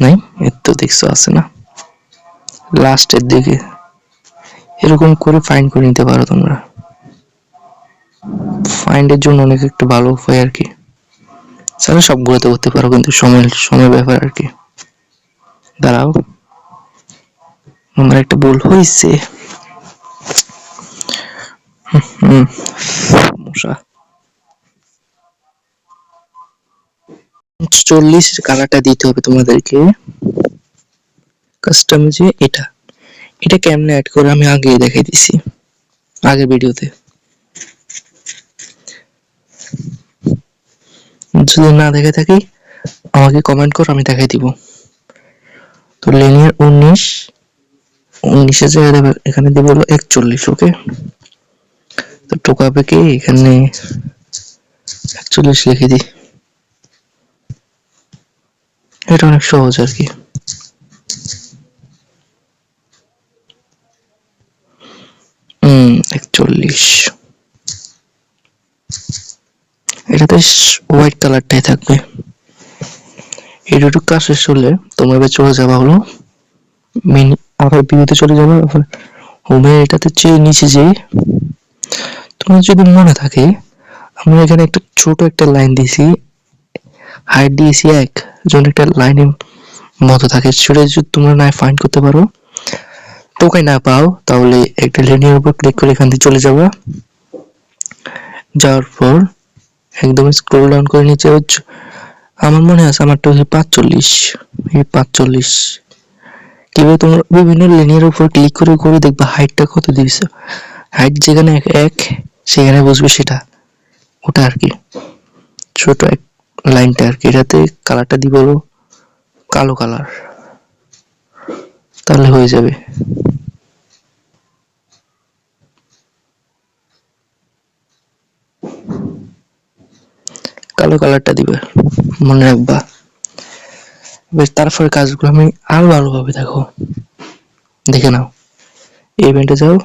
নাই, এর তো দেখছো আছে না, লাস্টের দিকে। এরকম করে ফাইন্ড করে নিতে পারো তোমরা, ফাইন্ডের জন্য অনেক একটা ভালো উপায় আর কি। তাহলে সবগুলোতে করতে পারো, কিন্তু সময় ব্যাপার আর কি। দাঁড়াও, আমার একটা ভুল হয়েছে, সমস্যা। 40 কালারটা দিতে হবে তোমাদেরকে কাস্টমাইজে। এটা কেমনে অ্যাড করে আমি আগে দেখাই দিছি, আগের ভিডিওতে। যদি না দেখে থাকি আমাকে কমেন্ট করো, আমি দেখাই দিব। তো লিনিয়ার 19 এর জায়গায় এখানে দিব হলো 41। ওকে, তো টোকাবে কি এখানে 41 লিখে দিই, এটা অনেক সহজ আর কি। এটাতে হোয়াইট কালারটাই থাকবে। এইটুকু কাজ শেষ হলে তোমরা এবার চলে যাবা হলো মেনু, আবার ভিউতে চলে যাবে, হোমে এটাতে নিচে যে তোমার যদি মনে থাকে আমরা এখানে একটা ছোট একটা লাইন দিয়েছি, হাইট দিয়েছি 1, যখন একটা লাইনের মতো থাকে, সেটা যদি তোমরা না ফাইন্ড করতে পারো, টোকাই না পাও, তাহলে একটা লিনিয়ার উপর ক্লিক করে এখান থেকে চলে যাবা, যাওয়ার পর একদম স্ক্রল ডাউন করে নিচে আমার মনে আছে আমারটা হচ্ছে 45, এই 45 কিভাবে তোমরা বিভিন্ন লাইনের উপর ক্লিক করে করে দেখবা হাইটটা কত দিয়েছে, হাইট যেখানে এক সেখানে বসবে সেটা, ওটা আর কি ছোট এক লাইনটা আর কি। এটাতে কালারটা দিব কালো কালার, তাহলে হয়ে যাবে। কালো কালারটা দিবে, মনে রাখবা। বেশ, তারপরে কাজগুলো আমি আরো ভালোভাবে দেখো, দেখে নাও। এই ইভেন্টে যাও,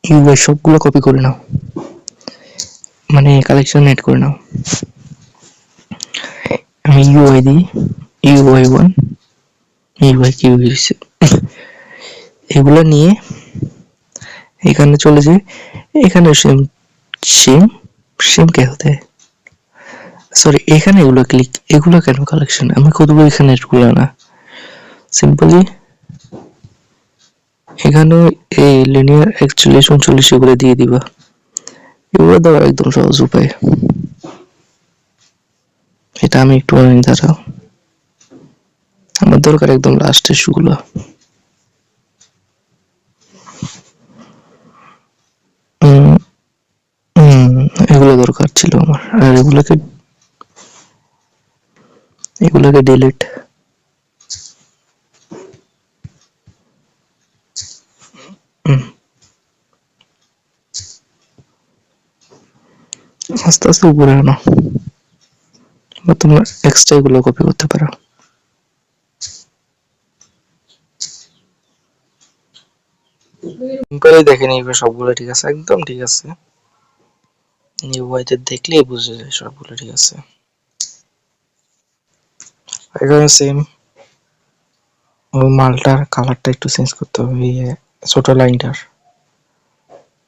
ইউআই সবগুলো কপি করে নাও, মানে কালেকশন এড করে নাও। আমি ইউআই দিই, ইউআই 1, ইউআই কিউ দিয়েছে, এগুলো নিয়ে এখানে চলে যাই। এখানে সেম সেম সেম কে হতে সরি, এখানে এগুলো ক্লিক, এগুলো কেন কালেকশন, আমি কতগুলো এখানে এগুলো না, সিম্পলি এখানে এই লিনিয়ার 41 39 এগুলো দিয়ে দিবা। এগুলো দেওয়ার একদম সহজ উপায়, এটা আমি একটু দাঁড়াও, আমার দরকার একদম লাস্টের শুগুলো। এগুলো দরকার ছিল আমার, আর এগুলোকে ডিলিট। আস্তে আস্তে উপরে আনো, বা তোমরা এক্সট্রা এগুলো কপি করতে পারো। সিম্পলি দেখে নিবে সবগুলো ঠিক আছে, একদম ঠিক আছে। নিউ ওয়াইতে দেখলেই বুঝে যায় সবগুলো ঠিক আছে। এখানে সেম ওই মালটার কালারটা একটু চেঞ্জ করতে হবে, এই ছোট লাইনটার,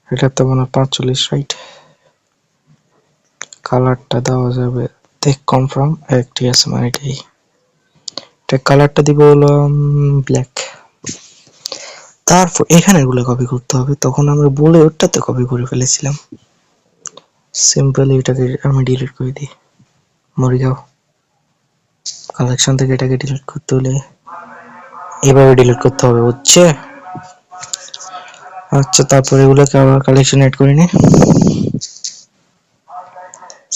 এটা তো মনে হয় 45 রাইট, কালারটা দেওয়া যাবে দেখ কনফার্ম এক, ঠিক আছে, মানে এটাই, এটা কালারটা দিব হলো ব্ল্যাক। তারপর এখানে এগুলো কপি করতে হবে, তখন আমরা বলে ওটাতে কপি করে ফেলেছিলাম। সিম্পলি এটাকে আমি ডিলিট করে দিই, মরে যাও। কালেকশন থেকে এটাকে ডিলিট করতে হলে এভাবে ডিলিট করতে হবে, বুঝছে? আচ্ছা, তারপর এগুলোকে আবার কালেকশন এড করে নি,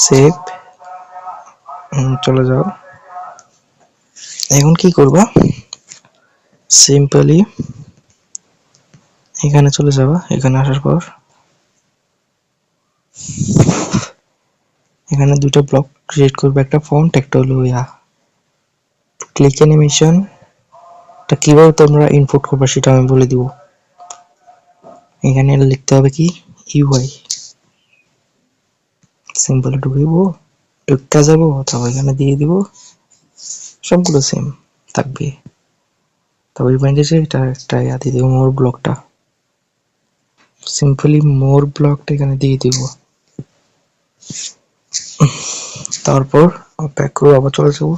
সেভ, চলে যাও। এখন কি করবা, সিম্পলি এখানে চলে যাবা, এখানে আসার পর এখানে দুটো ব্লক ক্রিয়েট করবে, একটা ফন্ট, একটা হলো ক্লিক অ্যানিমেশন। এটা কিভাবে তোমরা ইনপুট করবে সেটা আমি বলে দিব। এখানে লিখতে হবে কি ইউআই, সিম্পল ঢুকিব, ঢুকা যাবো, তারপর এখানে দিয়ে দিব, সবগুলো সেম থাকবে। তারপর ইভেন্টে এটা একটা দিয়ে দিব, মোর ব্লকটা, সিম্পলি মোর ব্লকটা এখানে দিয়ে দিব। তারপর ব্যাক করে আবার চলে যাবো,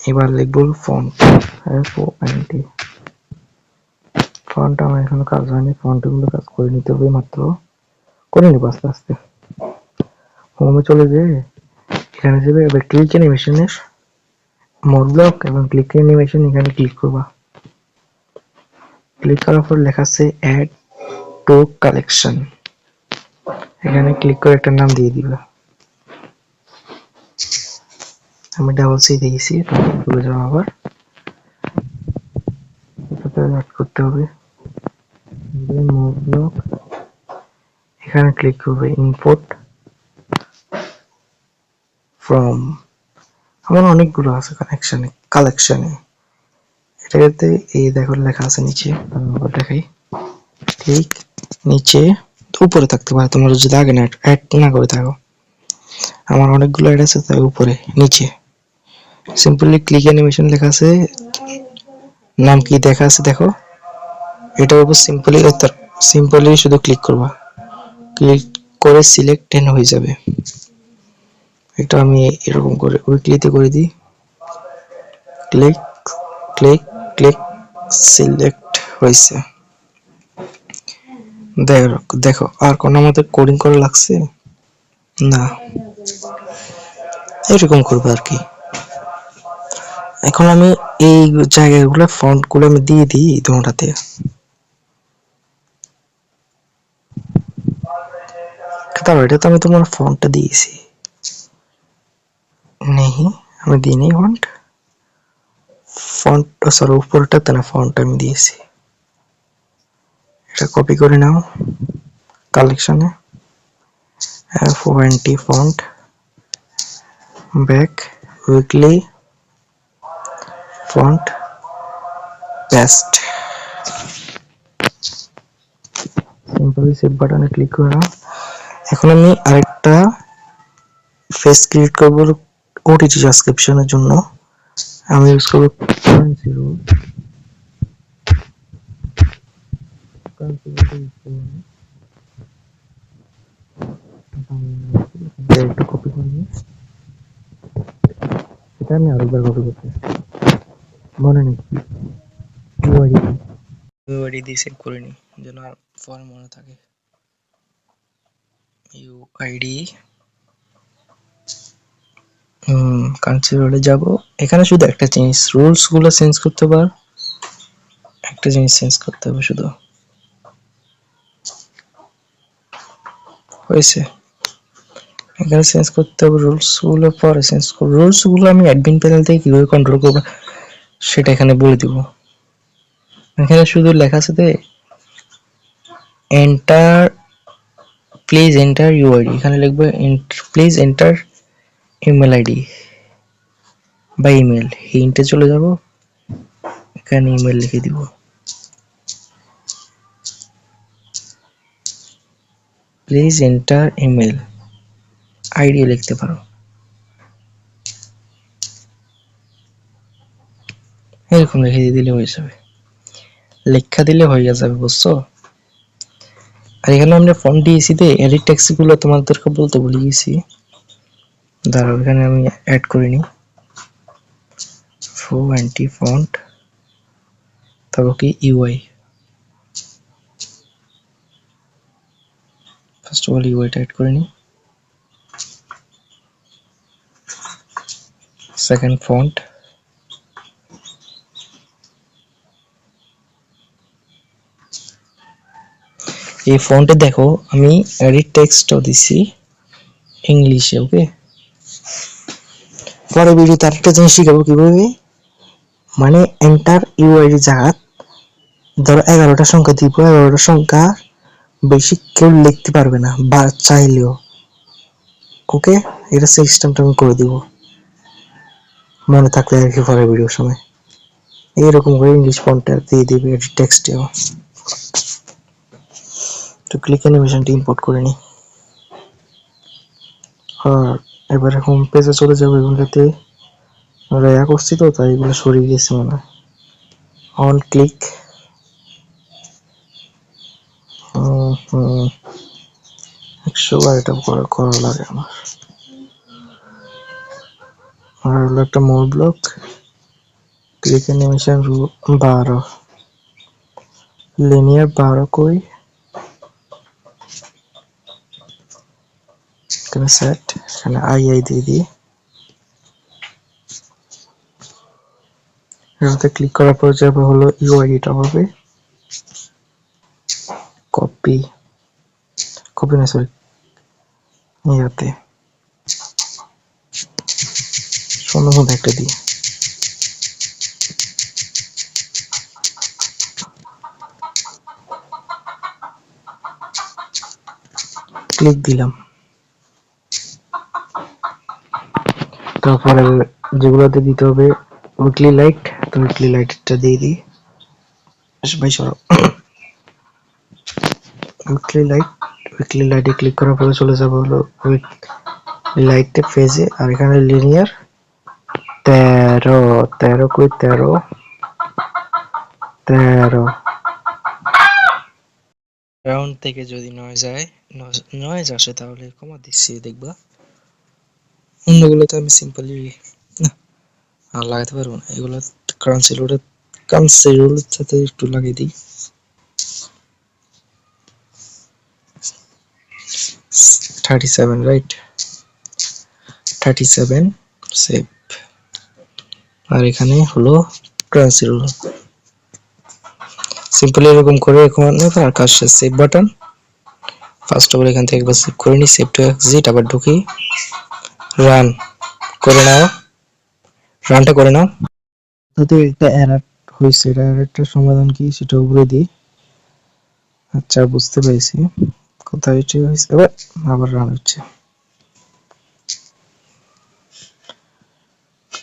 এবার লিখবো ফন্ট, ফন্ট আমার এখনো কাজ হয়নি, ফন্ট গুলো কাজ করে নিতে হবে, মাত্র করে নিবো আস্তে আস্তে। হোমে চলে যেয়ে এখানে যাবে, এবার ক্লিক অ্যানিমেশনের মোর ব্লক এবং ক্লিক অ্যানিমেশন, এখানে ক্লিক করবা। ক্লিক করার পর লেখা আছে অ্যাড টু কালেকশন, এখানে ক্লিক করে একটা নাম দিয়ে দিবা। আমি ডাবল সি দিয়েছি, চলে যাবো আবার, এটাতে অ্যাড করতে হবে মোর ব্লক, এখানে ক্লিক করবে ইম্পোর্ট ফ্রম, আমার অনেকগুলো আছে কালেকশনে, এটাতে এই দেখো লেখা আছে নিচে, আবার দেখাই, ক্লিক নিচে, উপরে থাকতে পারে তোমার যদি আগে না অ্যাড না করে থাকো, আমার অনেকগুলো অ্যাড আছে তাই উপরে নিচে। সিম্পলি ক্লিক অ্যানিমেশন লেখা আছে, নাম কি দেখা আছে দেখো, এটার উপর সিম্পলি শুধু ক্লিক করবা, ক্লিক করে সিলেক্ট 10 হয়ে যাবে। এটা আমি এরকম করে উইকলিতে করে দিই, ক্লিক ক্লিক ক্লিক, সিলেক্ট হয়েছে। দেখো দেখো আর কোনো আমাদের কোডিং করা লাগছে না, এরকম করবো আর কি। এখন আমি এই জায়গাগুলো ফন্ট গুলো আমি দিয়ে দিই তোমাটাতে। তারপর এটা তো আমি তোমার ফন্টটা দিয়েছি, নেই আমি দিই নি ফন্ট। ফন্ট সরি উপরটাতে না, ফন্ট আমি দিয়েছি। এটা কপি করে নাও কালেকশনে, F20 font, back, weekly font, paste. Simply save বাটনে ক্লিক করে নাও। এখন আমি আরেকটা ফেস ক্রিয়েট করব ওটিটি সাবস্ক্রিপশনের জন্য। আমি ইউজ করব কারেন্সি রুল। কারেন্সি রুলটা ইউজ করব একটা কপি করে নিই। এটা আমি আরেকবার কপি করতে মনে নেই ইউআইডি ইউআইডি দিয়ে সেভ করে নিই যেন আর পরে মনে থাকে। ইউআইডি কারেন্সি রুলে যাব। এখানে শুধু একটা জিনিস, রুলস গুলো চেঞ্জ করতে পার, একটা জিনিস চেঞ্জ করতে হবে শুধু, হয়েছে। এখানে চেঞ্জ করতে হবে রুলস গুলো, পরে চেঞ্জ করব। রুলস গুলো আমি অ্যাডমিন প্যানেল থেকে কিভাবে কন্ট্রোল করব সেটা এখানে বলে দিব। এখানে শুধু লেখা আছে যে এন্টার, প্লিজ এন্টার ইউআইডি, এখানে লিখবো প্লিজ এন্টার ইমেল আইডি বা ইমেল। হিন্টে চলে যাব, এখানে ইমেল লিখে দিব। প্লিজ এন্টার ইমেল, আইডি লিখতে পারো, এরকম লিখে দিয়ে দিলে হয়ে যাবে। লেখা দিলে হয়ে যাবে, বুঝছো? আর এখানে আমরা ফন্ট দিয়েছি তে এডিট টেক্সট গুলো তোমাদেরকে বলতে ভুলে গেছি, দাঁড়াও এখানে আমি অ্যাড করে নিই। F20 ফন্ট, তারপর কি ইউআই, ফার্স্ট অফ অল ইউআইটা অ্যাড করে নিই। সেকেন্ড ফন্ট, এই ফন্টে দেখো আমি এডিট টেক্সটও দিছি ইংলিশে, ওকে। পরে ভিডিওতে আরেকটা জিনিস শিখাবো কিভাবে, মানে এন্টার ইউআইডি জায়গা ধরো 11টা সংখ্যা দিব, 11টা সংখ্যা বেশি কেউ লিখতে পারবে না বা চাইলেও, ওকে। এটা সিস্টেমটা আমি করে দিব, মনে থাকলে আর কি পরে ভিডিওর সময়। এইরকম করে ইংলিশ ফন্টটা দিয়ে দিবে এডিট টেক্সটেও। তো ক্লিক অ্যানিমেশনটা ইম্পোর্ট করে নিই। আর এবারে হোম পেজে চলে যাবো। এগুলোতে আমরা করছি তো, তাই এগুলো সরিয়ে গেছে মনে হয়। অন ক্লিক, 100বার এটা করা লাগে আমার। আর হলো একটা মোর ব্লক, ক্লিক অ্যানিমেশন 12, লিনিয়ার 12 কই, এখানে সেট, এখানে আই দিয়ে দিই। এটাতে ক্লিক করার পর যাবে হলো ইউআইডিটা হবে কপি, কপি না সরি, ইয়াতে শূন্য একটা দিই, ক্লিক দিলাম। তারপরে যেগুলোতে দিতে হবে উইকলি লাইট, তো উইকলি লাইটটা দিয়ে দিই। ভাই সরো, উইকলি লাইটে ক্লিক করার পরে চলে যাবো হলো লাইটে ফেজে। আর এখানে লিনিয়ার 13 কই 13 রাউন্ড থেকে যদি নয়েজ আসে তাহলে কমা দিচ্ছি, দেখবা। অন্যগুলোতে আমি সিম্পলি না আর লাগাতে পারবো না, এগুলো কারেন্সি রোলের সাথে একটু লাগিয়ে দিই। 37, রাইট? 37 সেভ। আর এখানে হলো কারেন্সি রুল। সিম্পলি এরকম করে এখন আর কাজ শেষ। Save button, first of all এখান থেকে একবার সেভ করে নিই, সেভ টু এক্সিট, আবার ঢুকি, রান করে নাও, রানটা করে নাও। তাতে একটা এরর হয়েছে, এটা এররটার সমাধান কি সেটা উপরে দিই। আচ্ছা বুঝতে পেরেছি কোথায় এটা হয়েছে। এবার আবার রান হচ্ছে।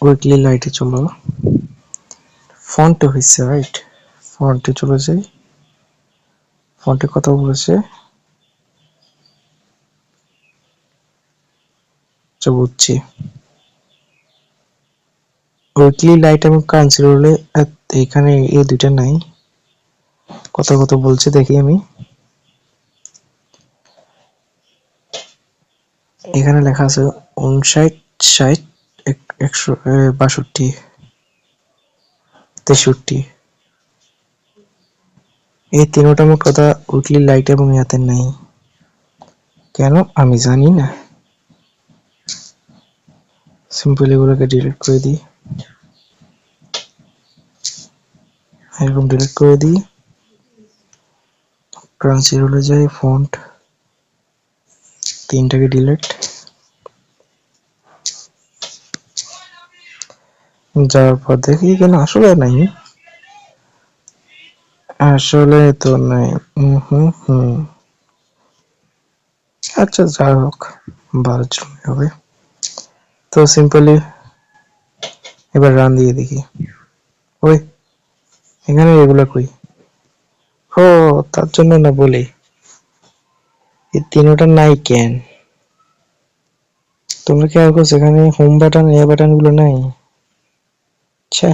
উইকলি লাইটে চলো, ফন্টে হয়েছে, রাইট? ফন্টে চলে যাই, ফন্টে কথা বলেছে, আচ্ছা বুঝছি। উইকলি লাইট এবং কারেন্সি রুলে এখানে এই দুইটা নাই, কথা কথা বলছে দেখি আমি। এখানে লেখা আছে 59, 60, 162, 63। এই তিনটা মোট কথা উইকলি লাইট এবং ইয়াতে নাই, কেন আমি জানি না। সিম্পল এগুলোকে ডিলিট করে দিই, এরকম ডিলিট করে দিই। কারেন্সি রুলে যাই, ফন্ট তিনটাকে ডিলিট, যাওয়ার পর দেখি কেন আসলে নাই, আসলে তো নাই। আচ্ছা যা হোক, 12 জন হবে। তো সিম্পলি এবার রান দিয়ে দেখি। ওই এখানে এগুলা কই? ও তার জন্য না বলি এই তিনটা নাই কেন? তোমরা খেয়াল করছো এখানে হোম বাটন, এ বাটন গুলো নাই? আচ্ছা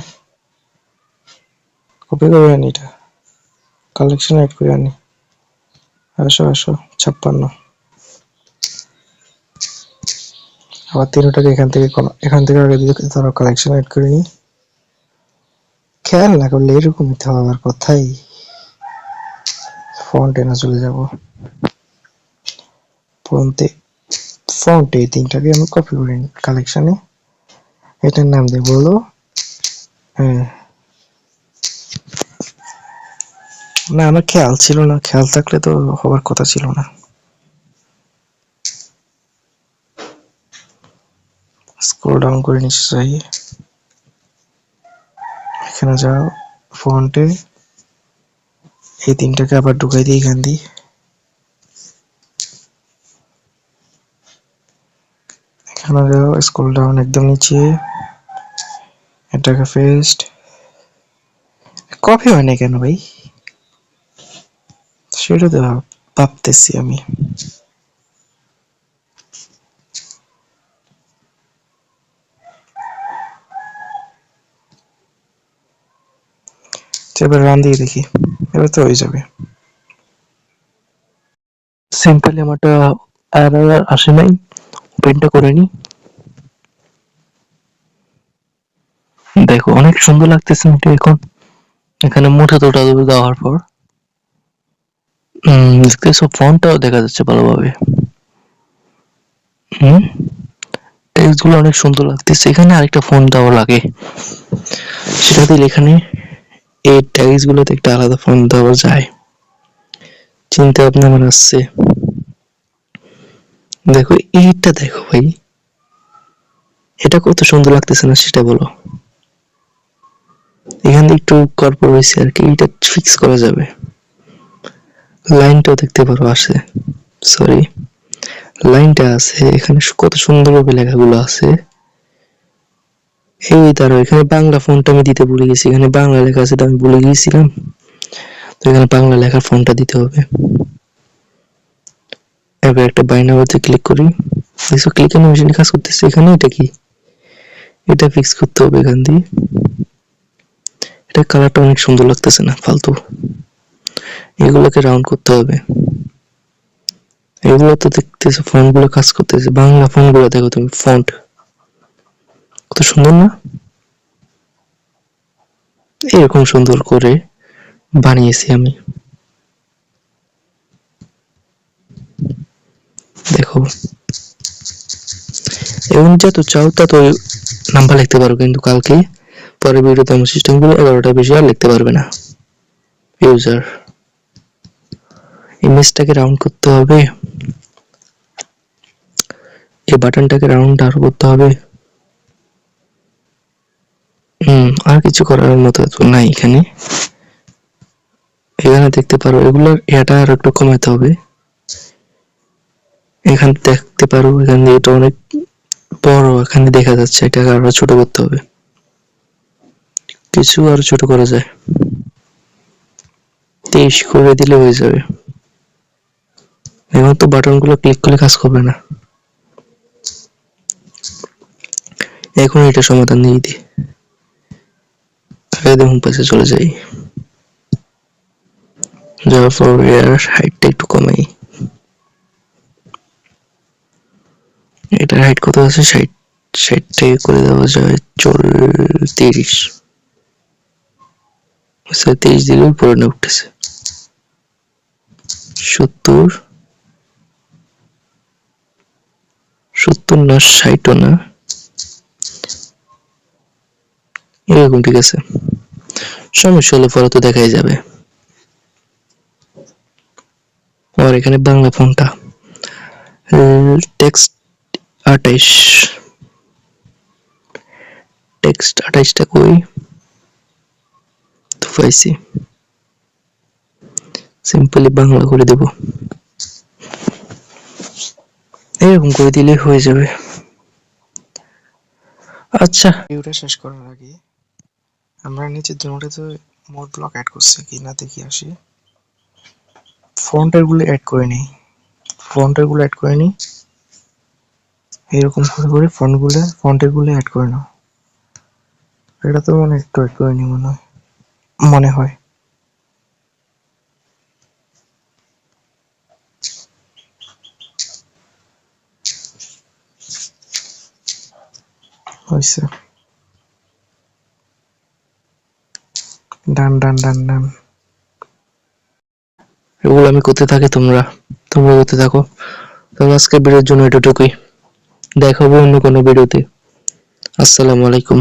কপি করে আনি, এটা কালেকশন অ্যাড করে আনি। আসো আসো, 56। আবার তিনটাকে এখান থেকে আগে দিয়ে ধরো কালেকশন অ্যাড করে নিই। খেয়াল না করলে এরকমই তো হওয়ার কথাই। ফন্টে না চলে যাব, ফন্টে তিনটাকে আমি কপি করে নিই কালেকশনে, এটার নাম দিয়ে বলো, হ্যাঁ না আমার খেয়াল ছিল না, খেয়াল থাকলে তো হবার কথা ছিল না। স্ক্রল ডাউন করে নিচে যাই, এখানে যাও, ফন্টে এই তিনটাকে আবার ঢুকাই দিই এখান দিয়ে, এখানে যাও, স্ক্রল ডাউন একদম নিচে, এটাকে পেস্ট। কপি হয় না কেন ভাই, সেটা তো ভাবতেছি আমি। এবার রান দিয়ে দেখি, এবার তো হয়ে যাবে। সিম্পলি আমারটা এরর আসে নাই, ওপেনটা করে নি। দেখো অনেক সুন্দর লাগতেছে এটা এখন, এখানে মুঠে তোটা দেওয়ার পর দেখতেছো ফন্টটাও দেখা যাচ্ছে ভালোভাবে। টেক্সট গুলো অনেক সুন্দর লাগতেছে। এখানে আরেকটা ফন্ট দেওয়া লাগে, সেটা দিলে এখানে এই টেক্সট গুলোতে একটা আলাদা ফন্ট দেওয়া যায়। চিন্তা ভাবনা আমার আসছে। দেখো এইটা দেখো ভাই, এটা কত সুন্দর লাগতেছে না সেটা বলো। এখানে একটু কর্পোর হয়েছে আর কি, এটা ফিক্স করা যাবে। লাইনটাও দেখতে পারো আসে, সরি লাইনটা আছে এখানে, কত সুন্দরভাবে লেখাগুলো আছে। এই দাঁড়াও, এখানে বাংলা ফন্ট আমি দিতে ভুলে গেছি, এখানে বাংলা লেখা আছে, আমি ভুলে গিয়েছিলাম। তো এখানে বাংলা লেখার ফন্টটা দিতে হবে। এবার একটা বাইনারিতে ক্লিক করি, দেখছো ক্লিক অ্যানিমেশন কাজ করতেছে। এখানে এটা কি, এটা ফিক্স করতে হবে এখান দিয়ে। এটা কালারটা অনেক সুন্দর লাগতেছে না, ফালতু। এগুলোকে রাউন্ড করতে হবে। এগুলো তো দেখতেছো ফন্ট গুলো কাজ করতেছে, বাংলা ফন্ট গুলো দেখো তুমি, ফন্ট কত সুন্দর না? এরকম সুন্দর করে বানিয়েছি আমি। দেখো দেখাবো। এবং যত চাও তত নাম্বার লিখতে পারো, কিন্তু কালকে পরের ভিডিওতে আমার সিস্টেমগুলো 11টা বেশি আর লিখতে পারবে না ইউজার। ইমেজটাকে রাউন্ড করতে হবে, এই বাটনটাকে রাউন্ড আরো করতে হবে। আর কিছু করার মতো নাই এখানে। এখানে দেখতে পারো এগুলোর এটা আর একটু কমাতে হবে। এখানে দেখতে পারো এখানে এটা অনেক বড়, এখানে দেখা যাচ্ছে, এটাকে আরো ছোট করতে হবে। কিছু আরো ছোট করা যায়, 23 করে দিলে হয়ে যাবে। এখন তো বাটন গুলো ক্লিক করলে কাজ করবে না। এখন এটা সমাধান দিয়ে দিই। হোম পেজে চলে যাই, যাওয়ার পর এর হাইটটা একটু কমাই। এটার হাইট কত আছে? 60 থেকে করে দেওয়া যায় 30। 30 দিলে উপরে না উঠতেছে। 70 না 60 না, এরকম ঠিক আছে। সমস্যা হলে পরে তো দেখাই যাবে। আর এখানে বাংলা ফন্টটা টেক্সট 28, টেক্সট 28টা কই তো পাইছি, সিম্পলি বাংলা করে দেব। এরকম করে দিলে হয়ে যাবে। আচ্ছা, ভিডিওটা শেষ করার আগে আমরা নিচের দুটোতে মোড ব্লক অ্যাড করছি কিনা দেখি আসি। ফন্টের গুলো অ্যাড করে নিই, এরকম করে ফন্টের গুলো অ্যাড করে নাও। এটা তো একটু অ্যাড করে নিই মনে হয়। হয়েছে, ডান। এগুলো আমি করতে থাকি, তোমরা করতে থাকো। তো আজকের ভিডিওর জন্য এতটুকুই, দেখাবো অন্য কোনো ভিডিওতে। আসসালামু আলাইকুম।